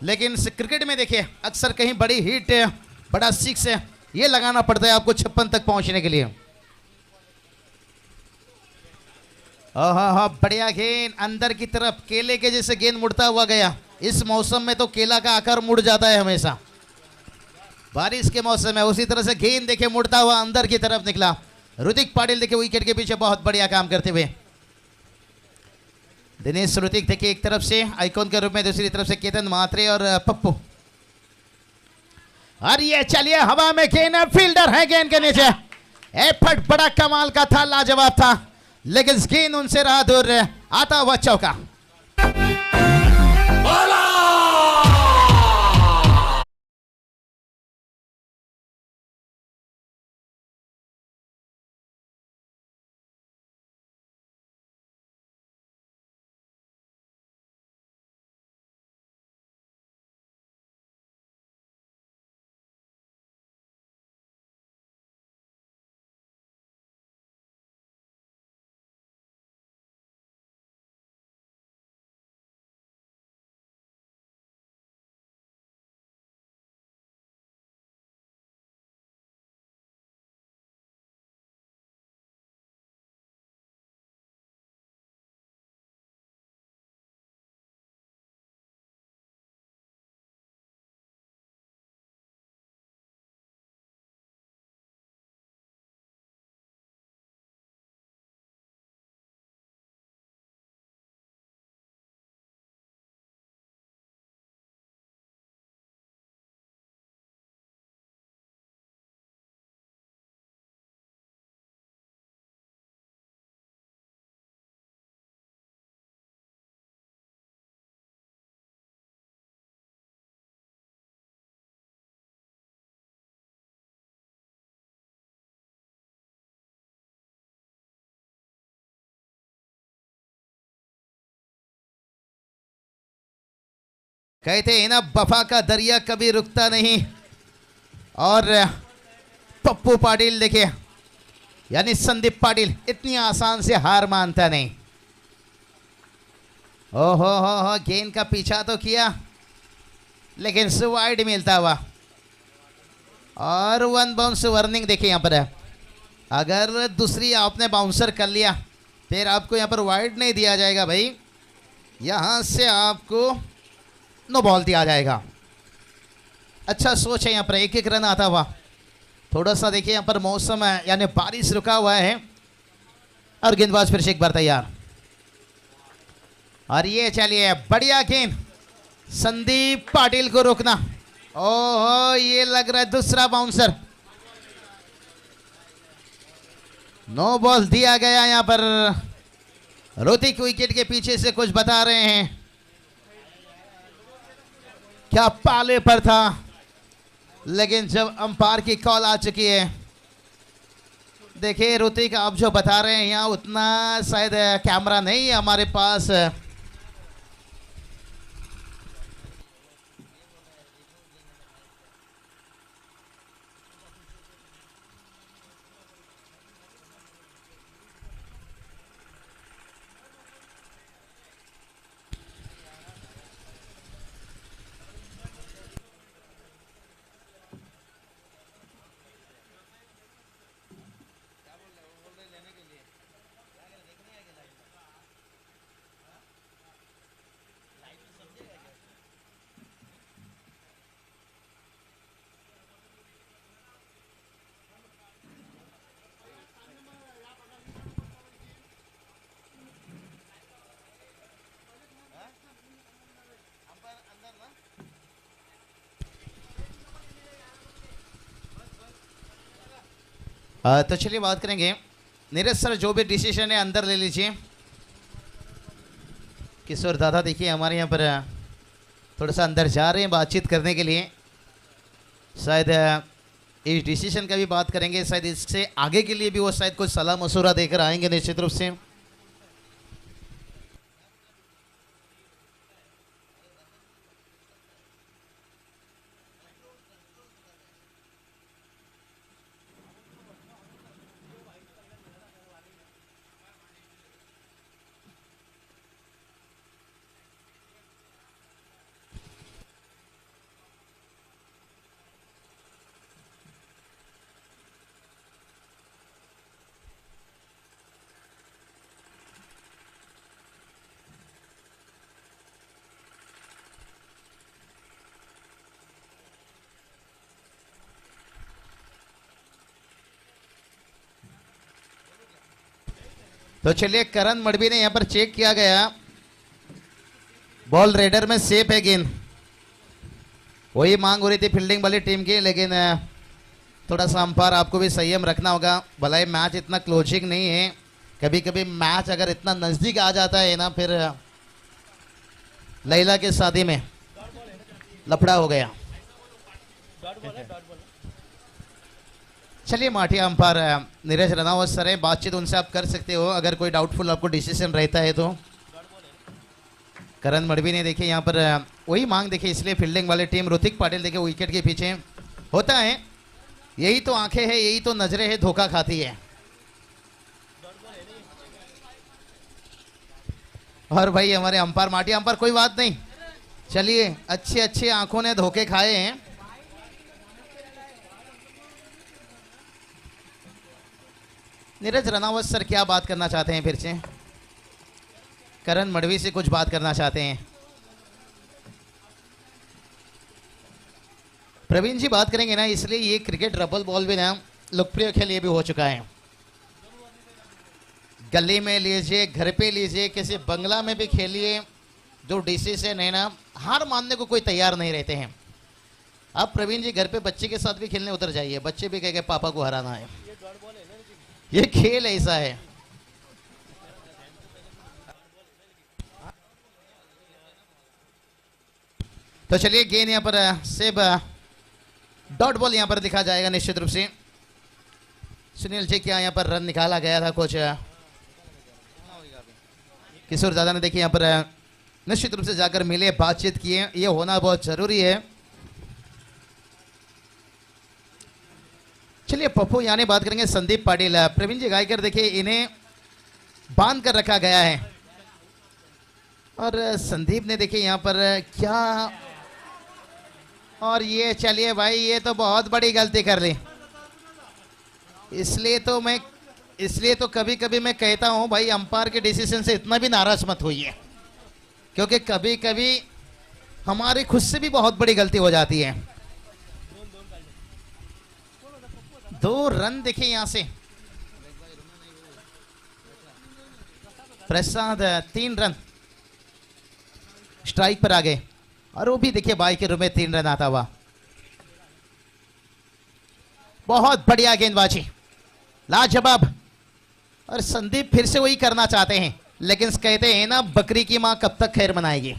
लेकिन क्रिकेट में देखिए अक्सर कहीं बड़ी हिट बड़ा सिक्स ये लगाना पड़ता है आपको 56 तक पहुंचने के लिए। हाँ बढ़िया गेंद अंदर की तरफ, केले के जैसे गेंद मुड़ता हुआ गया। इस मौसम में तो केला का आकार मुड़ जाता है हमेशा, बारिश के मौसम में उसी तरह से गेंद देखिए मुड़ता हुआ अंदर की तरफ निकला। ऋतिक पाटिल देखिए विकेट के पीछे बहुत बढ़िया काम करते हुए। दिनेश ऋतिक देखिए एक तरफ से आइकॉन के रूप में, दूसरी तरफ से केतन मात्रे और पप्पू। और ये चलिए हवा में गेंद, फील्डर है गेंद के नीचे। एफर्ट बड़ा कमाल का था, लाजवाब था, लेकिन गेंद उनसे रहा दूर, आता हुआ चौका। कहते हैं ना वफा का दरिया कभी रुकता नहीं, और पप्पू पाटिल देखिए यानी संदीप पाटिल इतनी आसान से हार मानता नहीं। ओहो हो गेंद का पीछा तो किया लेकिन वाइड मिलता हुआ और 1 बाउंस वार्निंग देखिए यहाँ पर है। अगर दूसरी आपने बाउंसर कर लिया फिर आपको यहाँ पर वाइड नहीं दिया जाएगा भाई, यहाँ से आपको नो बॉल दिया जाएगा। अच्छा सोच है यहाँ पर, एक एक रन आता हुआ। थोड़ा सा देखिए यहाँ पर मौसम है यानी बारिश रुका हुआ है और गेंदबाज फिर से एक बार तैयार। और ये चलिए बढ़िया गेंद, संदीप पाटिल को रोकना। ओहो ये लग रहा है दूसरा बाउंसर, नो बॉल दिया गया। यहाँ पर ऋतिक विकेट के पीछे से कुछ बता रहे हैं, क्या पाले पर था, लेकिन जब अंपायर की कॉल आ चुकी है, देखिए ऋतिक आप जो बता रहे हैं यहाँ उतना शायद कैमरा नहीं है हमारे पास। तो चलिए बात करेंगे, नीरज सर जो भी डिसीजन है अंदर ले लीजिए। किशोर दादा देखिए हमारे यहाँ पर थोड़ा सा अंदर जा रहे हैं बातचीत करने के लिए, शायद इस डिसीजन का भी बात करेंगे, शायद इससे आगे के लिए भी वो शायद कुछ सलाह मशूरा देकर आएंगे निश्चित रूप से। तो चलिए करण मडवी ने यहाँ पर चेक किया गया, बॉल रेडर में सेफ है गेंद, वही मांग हो रही थी फील्डिंग वाली टीम की, लेकिन थोड़ा सा अंपायर आपको भी संयम रखना होगा। भले मैच इतना क्लोजिंग नहीं है, कभी कभी मैच अगर इतना नज़दीक आ जाता है ना फिर लैला के शादी में लफड़ा हो गया। चलिए माठिया अंपायर नीरज रनावत सर है, बातचीत उनसे आप कर सकते हो अगर कोई डाउटफुल आपको डिसीजन रहता है तो। करण मडवी ने देखिए यहाँ पर वही मांग देखिए, इसलिए फील्डिंग वाली टीम ऋतिक पाटिल देखिए विकेट के पीछे होता है, यही तो आंखें हैं, यही तो नजरें हैं, धोखा खाती है। और भाई हमारे अंपायर माठिया अंपायर कोई बात नहीं, चलिए अच्छी अच्छी आंखों ने धोखे खाए हैं। नीरज रनावत सर क्या बात करना चाहते हैं फिर से, करण मडवी से कुछ बात करना चाहते हैं। प्रवीण जी बात करेंगे ना, इसलिए ये क्रिकेट रबल बॉल भी ना लोकप्रिय खेल ये भी हो चुका है। गली में लीजिए, घर पे लीजिए, किसी बंगला में भी खेलिए, जो डिसीजन है ना हार मानने को कोई तैयार नहीं रहते हैं। आप प्रवीण जी घर पे बच्चे के साथ भी खेलने उतर जाइए, बच्चे भी कहेंगे पापा को हराना है, ये खेल ऐसा है। तो चलिए गेंद यहाँ पर सेब डॉट बॉल यहाँ पर दिखा जाएगा निश्चित रूप से। सुनील जी क्या यहाँ पर रन निकाला गया था कुछ, किशोर दादा ने देखिए यहाँ पर निश्चित रूप से जाकर मिले, बातचीत किए, ये होना बहुत जरूरी है। चलिए पप्पू यानी बात करेंगे संदीप पाटिल। प्रवीण जी गायकर देखिए इन्हें बांध कर रखा गया है और संदीप ने देखिए यहाँ पर क्या और ये चलिए भाई, ये तो बहुत बड़ी गलती कर ली। इसलिए तो कभी कभी मैं कहता हूं भाई, अंपायर के डिसीजन से इतना भी नाराज मत होइए, क्योंकि कभी कभी हमारी खुद से भी बहुत बड़ी गलती हो जाती है। 2 रन देखिए यहां से, प्रसाद 3 रन स्ट्राइक पर आ गए, और वो भी देखिए बाई के रूप में 3 रन आता हुआ। बहुत बढ़िया गेंदबाजी, लाजवाब। और संदीप फिर से वही करना चाहते हैं, लेकिन कहते हैं ना, बकरी की मां कब तक खैर मनाएगी।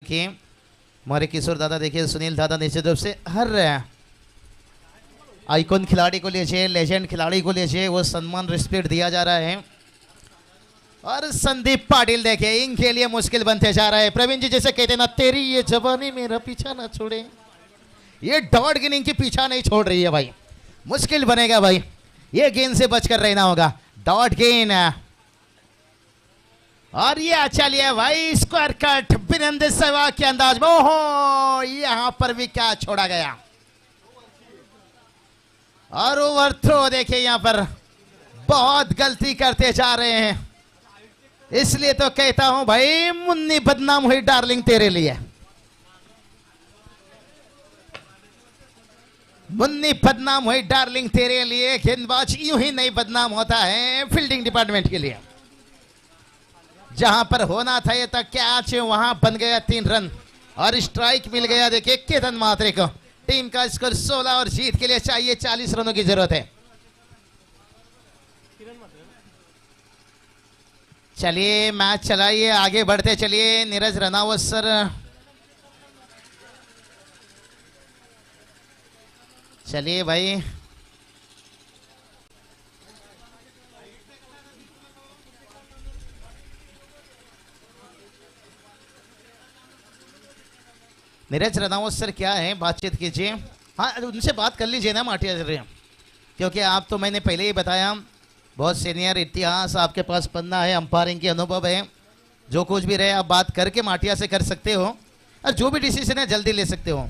देखिए हमारे किशोर दादा, देखिए सुनील दादा, निश्चित रूप से हर आइकॉन खिलाड़ी को लीजिए, लेजेंड खिलाड़ी को लीजिए, वो सम्मान रिस्पेक्ट दिया जा रहा है। और संदीप पाटिल देखिए, इनके लिए मुश्किल बनते जा रहा है। प्रवीण जी जैसे कहते ना, तेरी ये जवानी मेरा पीछा ना छोड़े, ये डॉट गेंद इनकी पीछा नहीं छोड़ रही है भाई, मुश्किल बनेगा भाई, ये गेंद से बचकर रहना होगा। डॉट गेंद, और ये चलिए भाई, स्क्वायर कट बिनंद सहवाग के अंदाज में। ओहो, यहां पर भी क्या छोड़ा गया, और ओवर थ्रो देखिए, यहां पर बहुत गलती करते जा रहे हैं। इसलिए तो कहता हूं भाई, मुन्नी बदनाम हुई डार्लिंग तेरे लिए, मुन्नी बदनाम हुई डार्लिंग तेरे लिए। गेंदबाज यूं ही नहीं बदनाम होता है फील्डिंग डिपार्टमेंट के लिए। जहां पर होना था ये तक कैच, वहां बन गया 3 रन, और स्ट्राइक मिल गया देखिए केतन मात्रे को। टीम का स्कोर 16, और जीत के लिए चाहिए 40 रनों की जरूरत है। चलिए मैच चलाइए, आगे बढ़ते चलिए। नीरज रनावत सर, चलिए भाई, नीरज रनावत सर क्या है, बातचीत कीजिए। हाँ, उनसे बात कर लीजिए ना माटिया सर, क्योंकि आप तो मैंने पहले ही बताया, बहुत सीनियर इतिहास आपके पास पन्ना है, अंपायरिंग की अनुभव है। जो कुछ भी रहे आप बात करके माटिया से कर सकते हो, और जो भी डिसीजन है जल्दी ले सकते हो।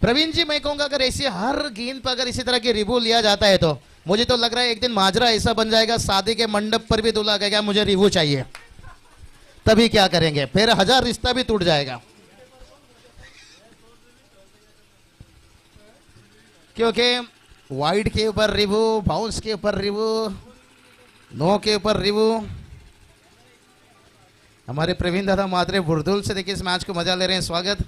प्रवीण जी, मैं कहूँगा अगर ऐसे हर गेंद पर अगर इसी तरह की रिव्यू लिया जाता है, तो मुझे तो लग रहा है एक दिन माजरा ऐसा बन जाएगा, शादी के मंडप पर भी दूल्हा कहेगा मुझे रिव्यू चाहिए। तभी क्या करेंगे, फिर 1000 रिश्ता भी टूट जाएगा, क्योंकि वाइड के ऊपर रिव्यू, बाउंस के ऊपर रिव्यू, नो के ऊपर रिव्यू। हमारे प्रवीण दादा मात्रे बुरदुल से देखिए इस मैच को मजा ले रहे हैं। स्वागत।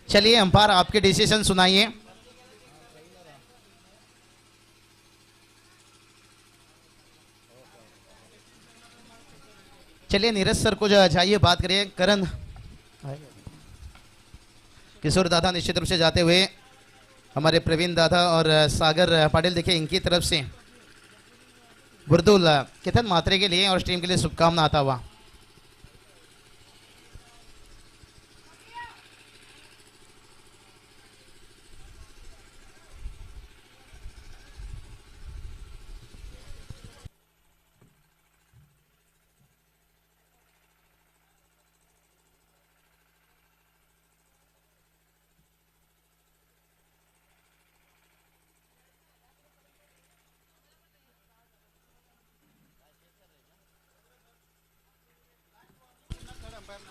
चलिए अंपायर, आपके डिसीजन सुनाइए। चलिए नीरज सर को जाइए, बात करिए। करण, किशोर दादा निश्चित रूप से जाते हुए, हमारे प्रवीण दादा और सागर पाटिल देखिए, इनकी तरफ से बुरदुल केतन मात्रे के लिए और टीम के लिए शुभकामना आता हुआ।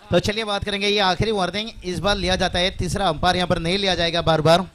तो चलिए बात करेंगे, ये आखिरी वार्निंग इस बार लिया जाता है, तीसरा अंपायर यहां पर नहीं लिया जाएगा बार बार।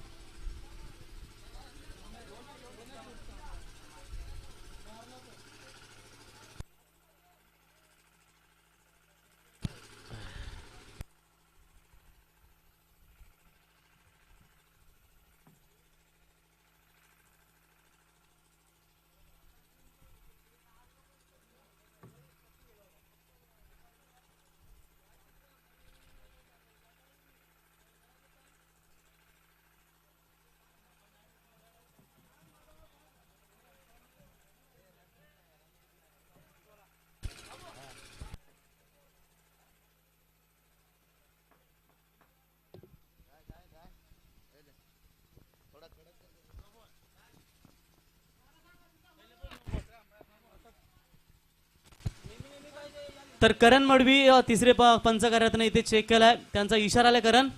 तर करण मडवी तिसरे पंच करताना इथे चेक केलाय, त्यांचा इशारा आलाय करण,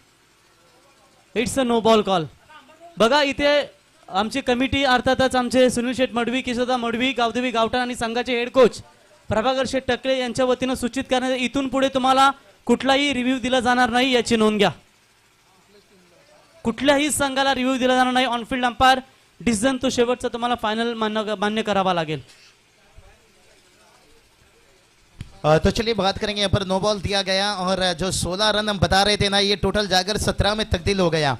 it's a no ball call. बघा इथे आमची कमिटी अर्थातच आमचे सुनील शेठ मडवी, किशोरदा मडवी, गावदेवी गावठण आणि संघाचे हेड कोच प्रभाकर शेठ टकले यांच्या वतीनं सूचित करण्यात, इथून पुढे तुम्हाला कुठलाही रिव्ह्यू दिला जाणार नाही याची नोंद घ्या. कुठल्याही संघाला रिव्ह्यू दिला जाणार नाही. ऑनफिल्ड अंपायर डिसिजन तो शेवटचा तुम्हाला फायनल मान्य करावा लागेल. तो चलिए बात करेंगे, यहाँ पर नो बॉल दिया गया और जो 16 रन हम बता रहे थे ना, ये टोटल जाकर 17 में तब्दील हो गया.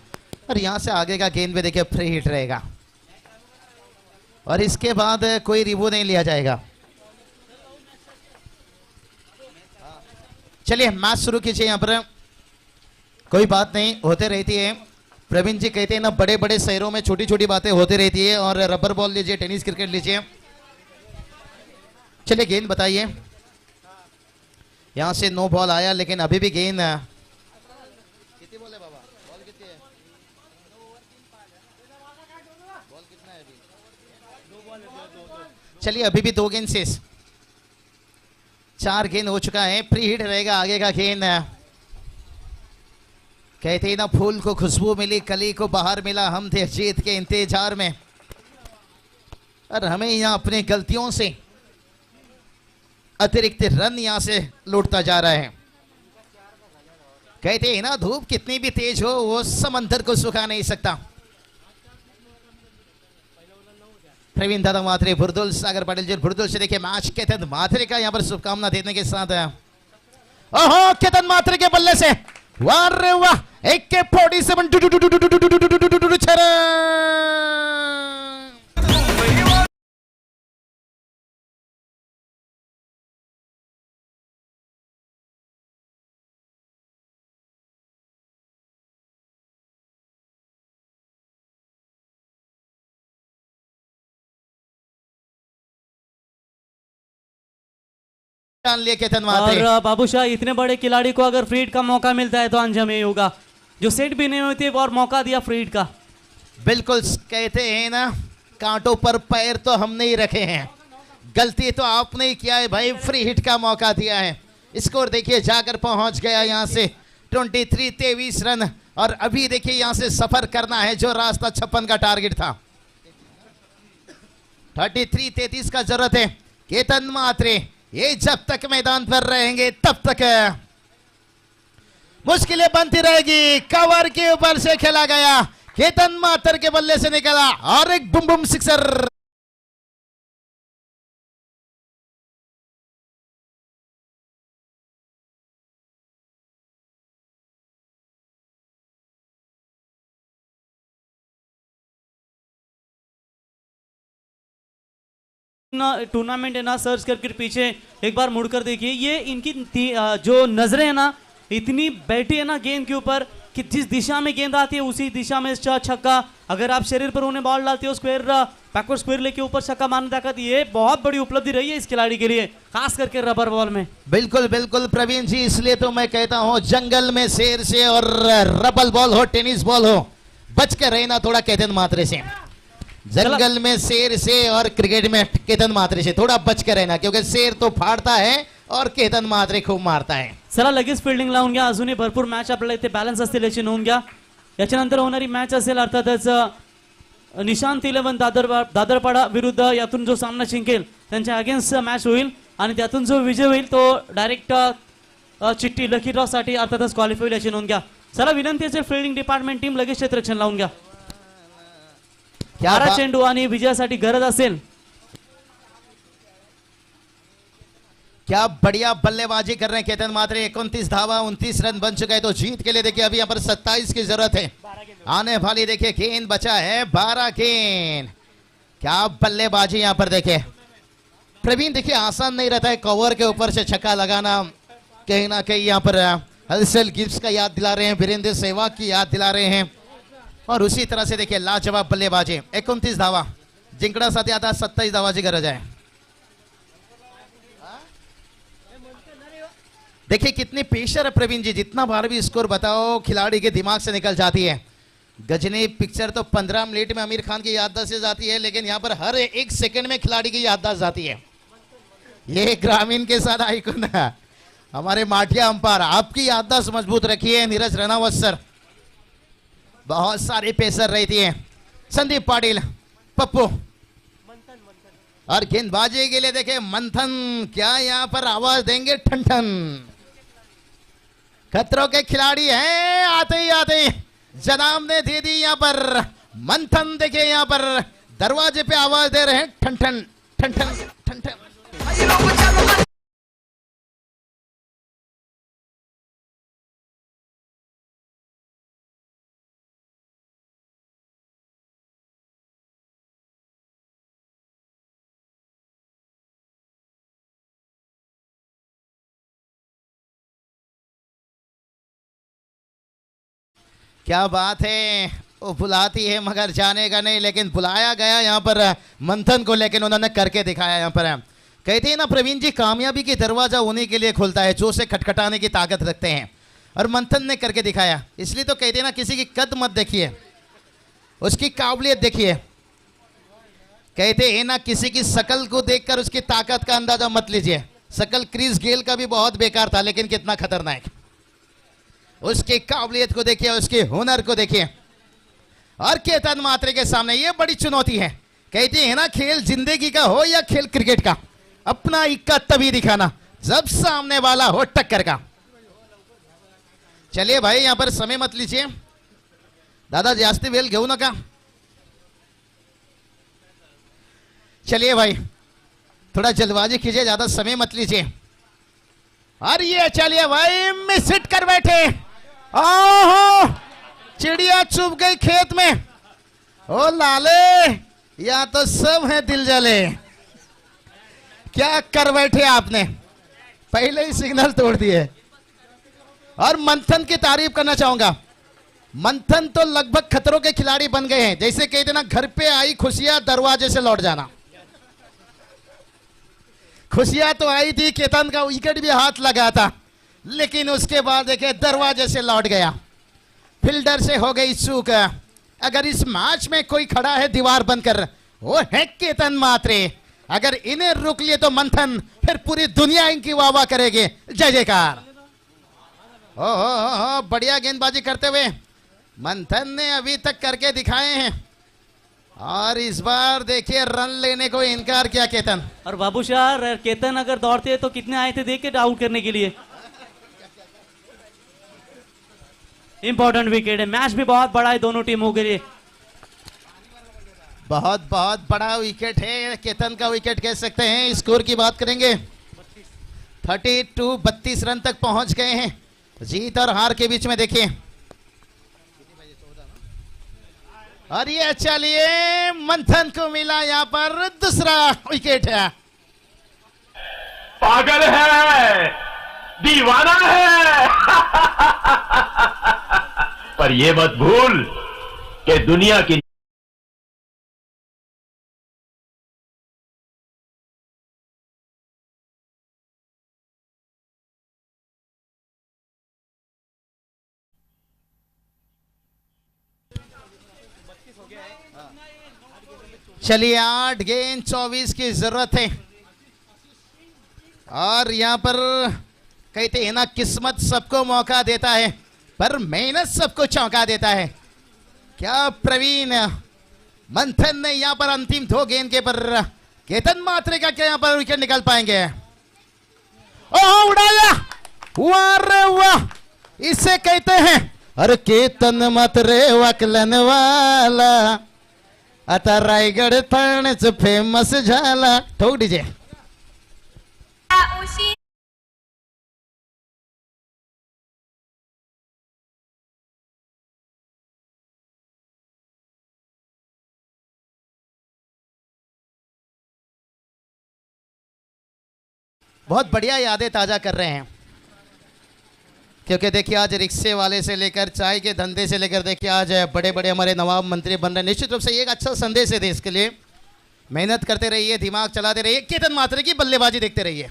और यहाँ से आगे का गेंद भी देखिए फ्री हिट रहेगा और इसके बाद कोई रिव्यू नहीं लिया जाएगा. चलिए मैच शुरू कीजिए. यहाँ पर कोई बात नहीं, होते रहती है. प्रवीण जी कहते हैं ना, बड़े बड़े शहरों में छोटी छोटी बातें होती रहती है. और रबर बॉल लीजिए, टेनिस क्रिकेट लीजिए. चलिए गेंद बताइए. यहाँ से नो बॉल आया, लेकिन अभी भी गेंद कितनी बॉल है बाबा? बॉल कितनी है? बॉल कितना है अभी? चलिए अभी भी 2 गेंद शेष, 4 गेंद हो चुका है. फ्री हिट रहेगा आगे का गेंद. कहते हैं ना, फूल को खुशबू मिली, कली को बाहर मिला, हम थे जीत के इंतजार में और हमें यहाँ अपनी गलतियों से अतिरिक्त रन यहां से लौटता जा रहा है. कहते हैं ना, धूप कितनी भी तेज हो वो समंदर को सुखा नहीं सकता. प्रवीण दादा मात्रे, बुरदुल सागर पाटिल जी, बुरदुल से देखिए मैच केतन मात्रे का यहाँ पर शुभकामना देने के साथ, ओहो केतन मात्रे के बल्ले से वाह रे वाह, 47 लिए केतन मात्रे. और बाबूशाह, इतने बड़े खिलाड़ी को अगर फ्री हिट का मौका मिलता है तो अंजाम ये होगा. जो सेट भी नहीं होती और मौका दिया फ्री हिट का. बिल्कुल कहते हैं ना, कांटों पर पैर तो हमने ही रखे हैं, गलती तो आपने ही किया है भाई. फ्री हिट का मौका दिया है. स्कोर देखिए जाकर पहुंच गया यहाँ से 23 रन. और अभी देखिए यहाँ से सफर करना है, जो रास्ता 56 का टारगेट था, 33 का जरूरत है. केतन मात्रे ये जब तक मैदान पर रहेंगे तब तक मुश्किलें बनती रहेगी. कवर के ऊपर से खेला गया, केतन मात्रे के बल्ले से निकला और एक बुम बुम सिक्सर. टूर्नामेंट है ना, सर्च करके पीछे एक बार मुड़कर देखिए. ये इनकी जो नजरें है ना, इतनी बैठी है ना गेंद के ऊपर कि जिस दिशा में गेंद आती है उसी दिशा में छक्का. अगर आप शरीर पर उन्हें बॉल डालते हो, स्क्वायर बैकवर्ड स्क्वायर लेके ऊपर छक्का मारने ताकत, ये बहुत बड़ी उपलब्धि रही है इस खिलाड़ी के लिए, खास करके रबर बॉल में. बिल्कुल बिल्कुल प्रवीण जी, इसलिए तो मैं कहता हूं, जंगल में शेर से और रबर बॉल हो, टेनिस बॉल हो, बच के रहना थोड़ा केतन मात्रे से. जंगल में शेर से और क्रिकेट में केतन मात्रे से थोडा बच के रहना, क्योंकि शेर तो फाड़ता है और केतन मात्रे खूप मारता है. चला लगेच फिल्डिंग लावून घ्या. अजूनही भरपूर मॅच आपल्याला इथे बॅलन्स असतील याची नोंद घ्या. याच्यानंतर होणारी मॅच असेल अर्थातच निशांत 11 दादरपाडा विरुद्ध, यातून जो सामना जिंकेल त्यांच्या अगेन्स्ट मॅच होईल आणि त्यातून जो विजय होईल तो डायरेक्ट चिठ्ठी लकी ड्रॉ साठी अर्थातच क्वालिफाय होईल याची नोंद घ्या. चला विनंती असेल फिल्डिंग डिपार्टमेंट टीम लगेच क्षेत्ररक्षण लावून घ्या. 12 चेंडू आणि विजयासाठी गरज असेल. क्या बढ़िया बल्लेबाजी कर रहे हैं केतन मात्रे. 29 धावा, 29 रन बन चुका है. तो जीत के लिए देखिए अभी यहाँ पर 27 की जरूरत है. आने वाली देखिए गेंद बचा है 12 गेंद. क्या बल्लेबाजी यहाँ पर देखिए. प्रवीण देखिए आसान नहीं रहता है कवर के ऊपर से छक्का लगाना. कहीं ना कहीं यहाँ पर हलचल गिब्स का याद दिला रहे हैं, वीरेंद्र सहवाग की याद दिला रहे हैं. और उसी तरह से देखिए लाजवाब बल्लेबाजी. 29 धावा जिंकण्यासाठी आता 27 धावाची गरज आहे. देखिए कितनी पेशर है प्रवीण जी. जितना बार भी स्कोर बताओ खिलाड़ी के दिमाग से निकल जाती है. गजनी पिक्चर तो 15 मिनट में आमिर खान की याददाश्त से जाती है, लेकिन यहाँ पर हर 1 सेकंड में खिलाड़ी की याददाश्त जाती है. ये ग्रामीण के साथ ऐकून हमारे माठिया अंपायर, आपकी याददाश्त मजबूत रखिए नीरज रनावत सर। बहुत सारे पेसर रहती है, संदीप पाटिल, पप्पू, और गेंदबाजी के लिए देखे मंथन, क्या यहाँ पर आवाज देंगे ठन ठन। खतरों के खिलाड़ी हैं, आते ही आते जनाब ने दे दी यहाँ पर मंथन। देखिए यहाँ पर दरवाजे पे आवाज दे रहे हैं ठन ठन ठन ठन ठन ठन। क्या बात है, वो बुलाती है मगर जाने का नहीं, लेकिन बुलाया गया यहाँ पर मंथन को, लेकिन उन्होंने करके दिखाया यहाँ पर। कहते हैं ना प्रवीण जी, कामयाबी की दरवाजा उन्हीं के लिए खुलता है जो उसे खटखटाने की ताकत रखते हैं, और मंथन ने करके दिखाया। इसलिए तो कहते हैं ना, किसी की कद मत देखिए, उसकी काबिलियत देखिए। कहते हैं ना, किसी की शकल को देखकर उसकी ताकत का अंदाजा मत लीजिए। शकल क्रिस गेल का भी बहुत बेकार था, लेकिन कितना खतरनाक। उसकी काबिलियत को देखिए, उसके हुनर को देखिए। और केतन मात्रे के सामने ये बड़ी चुनौती है। कहते हैं ना, खेल जिंदगी का हो या खेल क्रिकेट का, अपना इक्का तभी दिखाना जब सामने वाला हो टक्कर का। चलिए भाई, यहां पर समय मत लीजिए दादा, जास्ती वेल घेऊ नका। चलिए भाई, थोड़ा जल्दबाजी कीजिए, ज्यादा समय मत लीजिए। और ये चलिए भाई, मिस हिट कर बैठे। ओहो, चिड़िया चुप गई खेत में। ओ लाले, या तो सब है दिल जले। क्या कर बैठे आपने, पहले ही सिग्नल तोड़ दिए। और मंथन की तारीफ करना चाहूंगा। मंथन तो लगभग खतरों के खिलाड़ी बन गए हैं। जैसे कहते ना, घर पे आई खुशियां दरवाजे से लौट जाना। खुशियां तो आई थी, केतन का विकेट भी हाथ लगा था, लेकिन उसके बाद देखे दरवाजे से लौट गया। फील्डर से हो गई चूक। अगर इस मैच में कोई खड़ा है दीवार बनकर, वो है केतन मात्रे। अगर इन्हें रोक लिए तो मंथन फिर पूरी दुनिया इनकी वाह वाह करेगी। जय जयकार। ओहो, बढ़िया गेंदबाजी करते हुए मंथन ने अभी तक करके दिखाए हैं, और इस बार देखिए रन लेने को इनकार किया केतन। और बाबू शाह, केतन अगर दौड़ते तो कितने आए थे देख के आउट करने के लिए। इंपॉर्टेंट विकेट है, मैच भी बहुत बड़ा है दोनों टीमों के लिए। बहुत बहुत बड़ा विकेट है, केतन का विकेट कह सकते हैं। स्कोर की बात करेंगे, 32 रन तक पहुंच गए हैं। जीत और हार के बीच में देखिए। और ये चलिए, मंथन को मिला यहाँ पर दूसरा विकेट है। पागल है, दीवाना है। पर ये मत भूल कि दुनिया की चलिए, 8 गेंद 24 की जरूरत है। और यहां पर कहते हैं ना, किस्मत सबको मौका देता है, पर मेहनत सबको चौंका देता है। क्या प्रवीण मंथन ने यहां पर अंतिम 2 गेंद के पर केतन मात्रे का क्या यहां पर विकेट निकाल पाएंगे? ओह, उड़ाया, वाह रे वाह, इसे कहते हैं अरे केतन मात्रे वकलन वाला, आता रायगड थाण्याच फेमस झाला। ठोक डीजे। बहुत बढ़िया यादें ताजा कर रहे हैं, क्योंकि देखिए आज रिक्शे वाले से लेकर चाय के धंधे से लेकर देखिए आज बड़े बड़े हमारे नवाब मंत्री बन रहे हैं। निश्चित रूप से ये एक अच्छा संदेश है देश के लिए। मेहनत करते रहिए, दिमाग चलाते रहिए, केतन मात्रे की बल्लेबाजी देखते रहिए।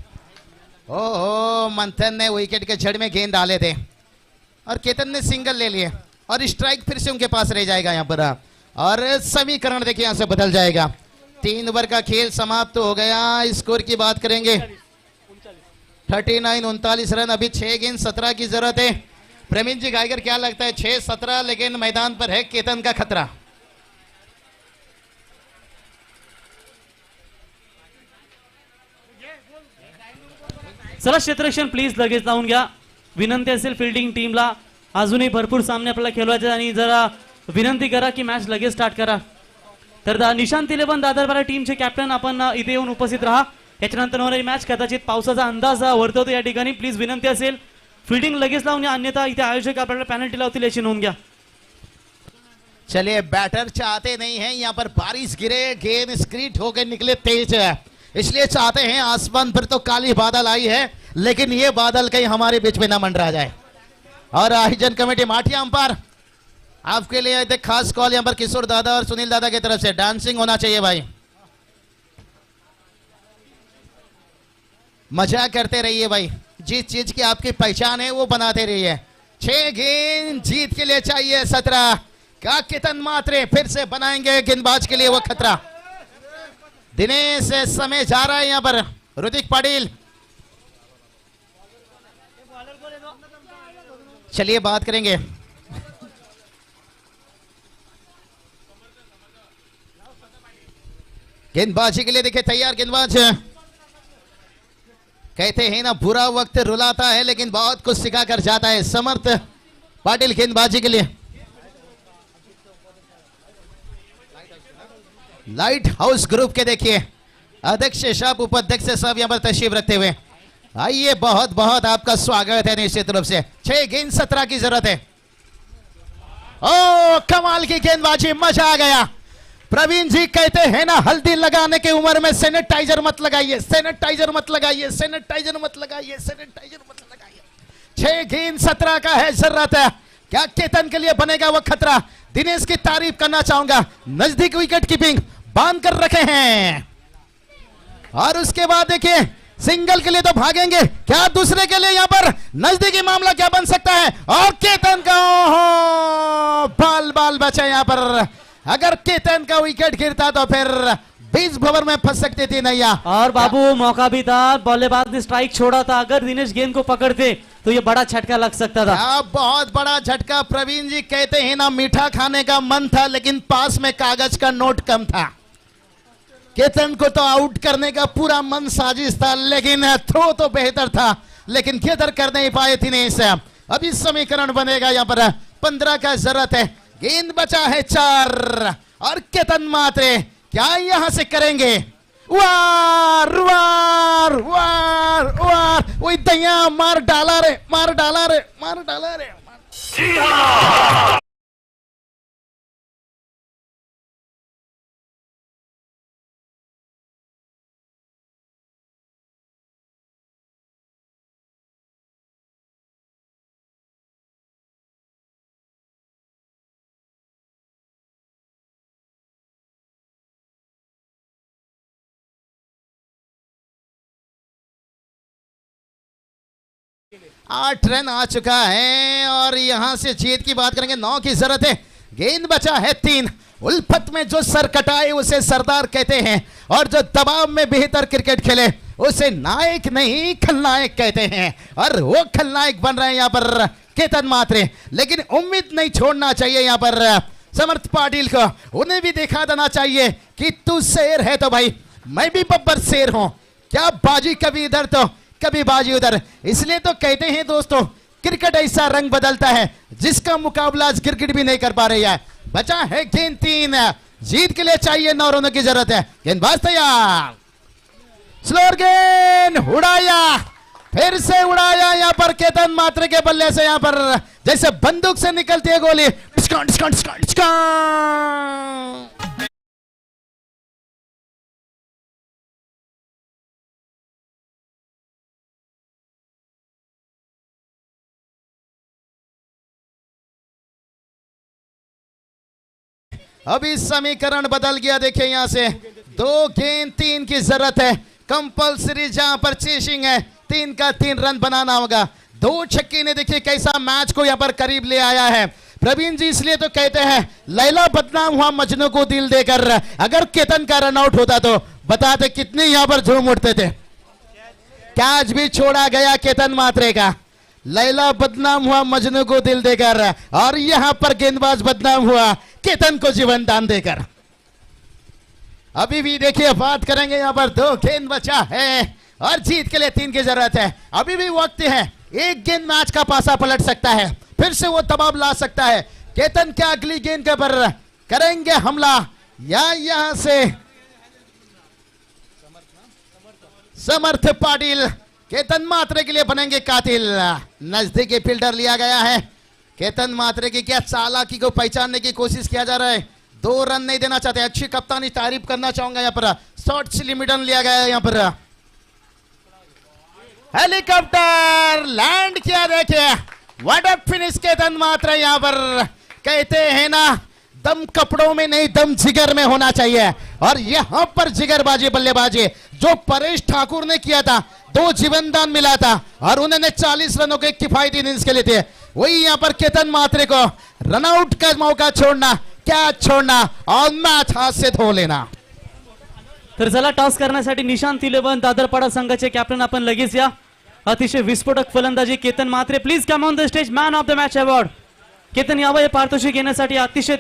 ओहो, मंथन ने विकेट के जड़ में गेंद डाले थे और केतन ने सिंगल ले लिए, और स्ट्राइक फिर से उनके पास रह जाएगा यहाँ पर। और समीकरण देखिए यहाँ से बदल जाएगा। 3 ओवर का खेल समाप्त हो गया। स्कोर की बात करेंगे, 39 39 रन, अभी 6 गेंद 17 की जरूरत है। प्रवीण जी गायकर क्या लगता है 6-17, लेकिन मैदान पर है केतन का खतरा। चला क्षेत्ररक्षण प्लीज लगेच लावून घ्या. विनंती असेल फिल्डिंग टीमला, अजूनही भरपूर सामने आपल्याला खेळवायचे आणि जरा विनंती करा की मॅच लगेच स्टार्ट करा. तर निशांत 11 दादरबारा टीमचे कॅप्टन आपण इथे येऊन उपस्थित राहा. याच्यानंतर होणारी मॅच कदाचित पावसाचा अंदाज वर्तवतो या ठिकाणी. प्लीज विनंती असेल फील्डिंग लगेच लावून घ्या, अन्यथा इथे आयोजक आपल्याला पेनल्टी लावतील याची नोंद घ्या. चलिए, बैटर चाहते नहीं है यहाँ पर बारिश गिरे, गेंद स्क्रीट होकर निकले तेज, इसलिए चाहते हैं आसमान पर तो काली बादल आई है, लेकिन ये बादल कहीं हमारे बीच में ना मंडरा जाए. और आयोजन कमेटी माठिया अंपायर आपके लिए एक खास कॉल यहाँ पर किशोर दादा और सुनील दादा की तरफ से, डांसिंग होना चाहिए भाई. मजा करते रहिए भाई, जिस चीज की आपकी पहचान है वो बनाते रहिए. 6 गेंद जीत के लिए चाहिए 17 का केतन मात्रे फिर से बनाएंगे गेंदबाज के लिए वो खतरा. दिनेश समय जा रहा है यहाँ पर. ऋतिक पाटिल, चलिए बात करेंगे. गेंदबाजी के लिए देखिए तैयार गेंदबाज. कहते हैं ना बुरा वक्त रुलाता है लेकिन बहुत कुछ सिखा कर जाता है. समर्थ पाटिल गेंदबाजी के लिए. लाइट हाउस ग्रुप के देखिए अध्यक्ष साहब, उपाध्यक्ष साहब यहाँ पर तशरीफ रखते हुए. आइए, बहुत बहुत आपका स्वागत है निश्चित रूप से. 6 गेंद 17 की जरूरत है. ओ कमाल की गेंदबाजी, मजा आ गया. प्रवीण जी कहते हैं ना हल्दी लगाने की उम्र में सैनिटाइजर मत लगाइए, सैनिटाइजर मत लगाइए, सैनिटाइजर मत लगाइए, सैनिटाइजर मत लगाइए. 6 गेंद 17 का है जरूरत है. क्या केतन के लिए बनेगा वो खतरा. दिनेश की तारीफ करना चाहूंगा, नजदीक विकेट कीपिंग बांध कर रखे हैं. और उसके बाद देखिए सिंगल के लिए तो भागेंगे, क्या दूसरे के लिए यहाँ पर नजदीकी मामला क्या बन सकता है. और केतन का बाल बाल बचा यहाँ पर. अगर केतन का विकेट गिरता तो फिर 20 भवर में फंस सकती थी नैया. और बाबू मौका भी था, बल्लेबाज ने स्ट्राइक छोड़ा था, अगर दिनेश गेंद को पकड़ते तो ये बड़ा झटका लग सकता था. बहुत बड़ा झटका. प्रवीण जी कहते हैं ना मीठा खाने का मन था लेकिन पास में कागज का नोट कम था. केतन को तो आउट करने का पूरा मन साजिश था, लेकिन थ्रो तो बेहतर था, लेकिन गेदर कर नहीं पाए दिनेश. अभी समीकरण बनेगा यहाँ पर 15 का जरूरत है. गेंद बचा है 4 और केतन मात्रे क्या यहां से करेंगे. वार वार वार वार, वही दया मार डाला रे, मार डाला रे, मार डाला रे. आठ रन आ चुका है और यहां से जीत की बात करेंगे. 9 की जरूरत है. गेंद बचा है 3. उल्फत में जो सर कटाए उसे सरदार कहते हैं, और जो दबाव में बेहतर क्रिकेट खेले उसे नायक नहीं खलनायक कहते हैं. और वो खलनायक बन रहे हैं यहाँ पर केतन मात्रे. लेकिन उम्मीद नहीं छोड़ना चाहिए यहाँ पर समर्थ पाटिल को. उन्हें भी दिखा देना चाहिए कि तू शेर है तो भाई मैं भी बब्बर शेर हूं. क्या बाजी कभी इधर तो कभी बाजी उधर. इसलिए तो कहते हैं दोस्तों क्रिकेट ऐसा रंग बदलता है जिसका मुकाबला आज क्रिकेट भी नहीं कर पा रही है. बचा है गेंद 3. जीत के लिए चाहिए 9 रनों की जरूरत है. गेंदबाज तैयार. स्लोअर गेंद उड़ाया, फिर से उड़ाया यहाँ पर केतन मात्रे के बल्ले से. यहाँ पर जैसे बंदूक से निकलती है गोली. Discount discount discount discount. अभी समीकरण बदल गया. देखिए यहां से 2 गेंद 3 की जरूरत है. कंपलसरी जहां पर चेसिंग है 3 का 3 रन बनाना होगा. 2 छक्के ने देखिए कैसा मैच को यहां पर करीब ले आया है प्रवीण जी. इसलिए तो कहते हैं लैला बदनाम हुआ मजनू को दिल देकर. अगर केतन का रन आउट होता तो बताते कितने यहां पर झूम उठते थे. कैच भी छोड़ा गया केतन मात्रे का। लैला बदनाम हुआ मजनू को दिल देकर, और यहां पर गेंदबाज बदनाम हुआ केतन को जीवन दान देकर। अभी भी देखिए बात करेंगे, यहां पर 2 गेंद बचा है और जीत के लिए 3 की जरूरत है। अभी भी वक्त है, एक गेंद मैच का पासा पलट सकता है, फिर से वो दबाव ला सकता है। केतन क्या अगली गेंद के पर करेंगे हमला, या यहां से समर्थ पाटिल केतन मात्रे के लिए बनेंगे कातिल। नजदीकी फील्डर लिया गया है। केतन मात्रे की क्या चालाकी को पहचानने की कोशिश किया जा रहा है। 2 रन नहीं देना चाहते, अच्छी कप्तानी तारीफ करना चाहूंगा। यहाँ पर शॉर्ट लिमिटन लिया गया है। यहाँ पर हेलीकॉप्टर लैंड किया, देखिए व्हाट अ फिनिश केतन मात्रे। यहाँ पर कहते हैं ना, दम कपड़ों में नहीं दम जिगर में होना चाहिए, और यहां पर जिगरबाजी बल्लेबाजी जो परेश ठाकुर ने किया था, 2 जीवनदान मिला था और उन्होंने 40 रनों के किफायती इनिंग्स के लिए थे। वही यहां पर केतन मात्रे को रनआउट का मौका छोड़ना, क्या छोड़ना, और मैच हाथ से धो लेना। तर चला टॉस करण्यासाठी निशांत इलेव्हन दादरपाडा संघाचे कॅप्टन आपण लगेच या। अतिशय विस्फोटक फलंदाजी Ketan Mhatre, please come on the stage, man of the match award. Ketan यावं हे पारितोषिक घेण्यासाठी अतिशय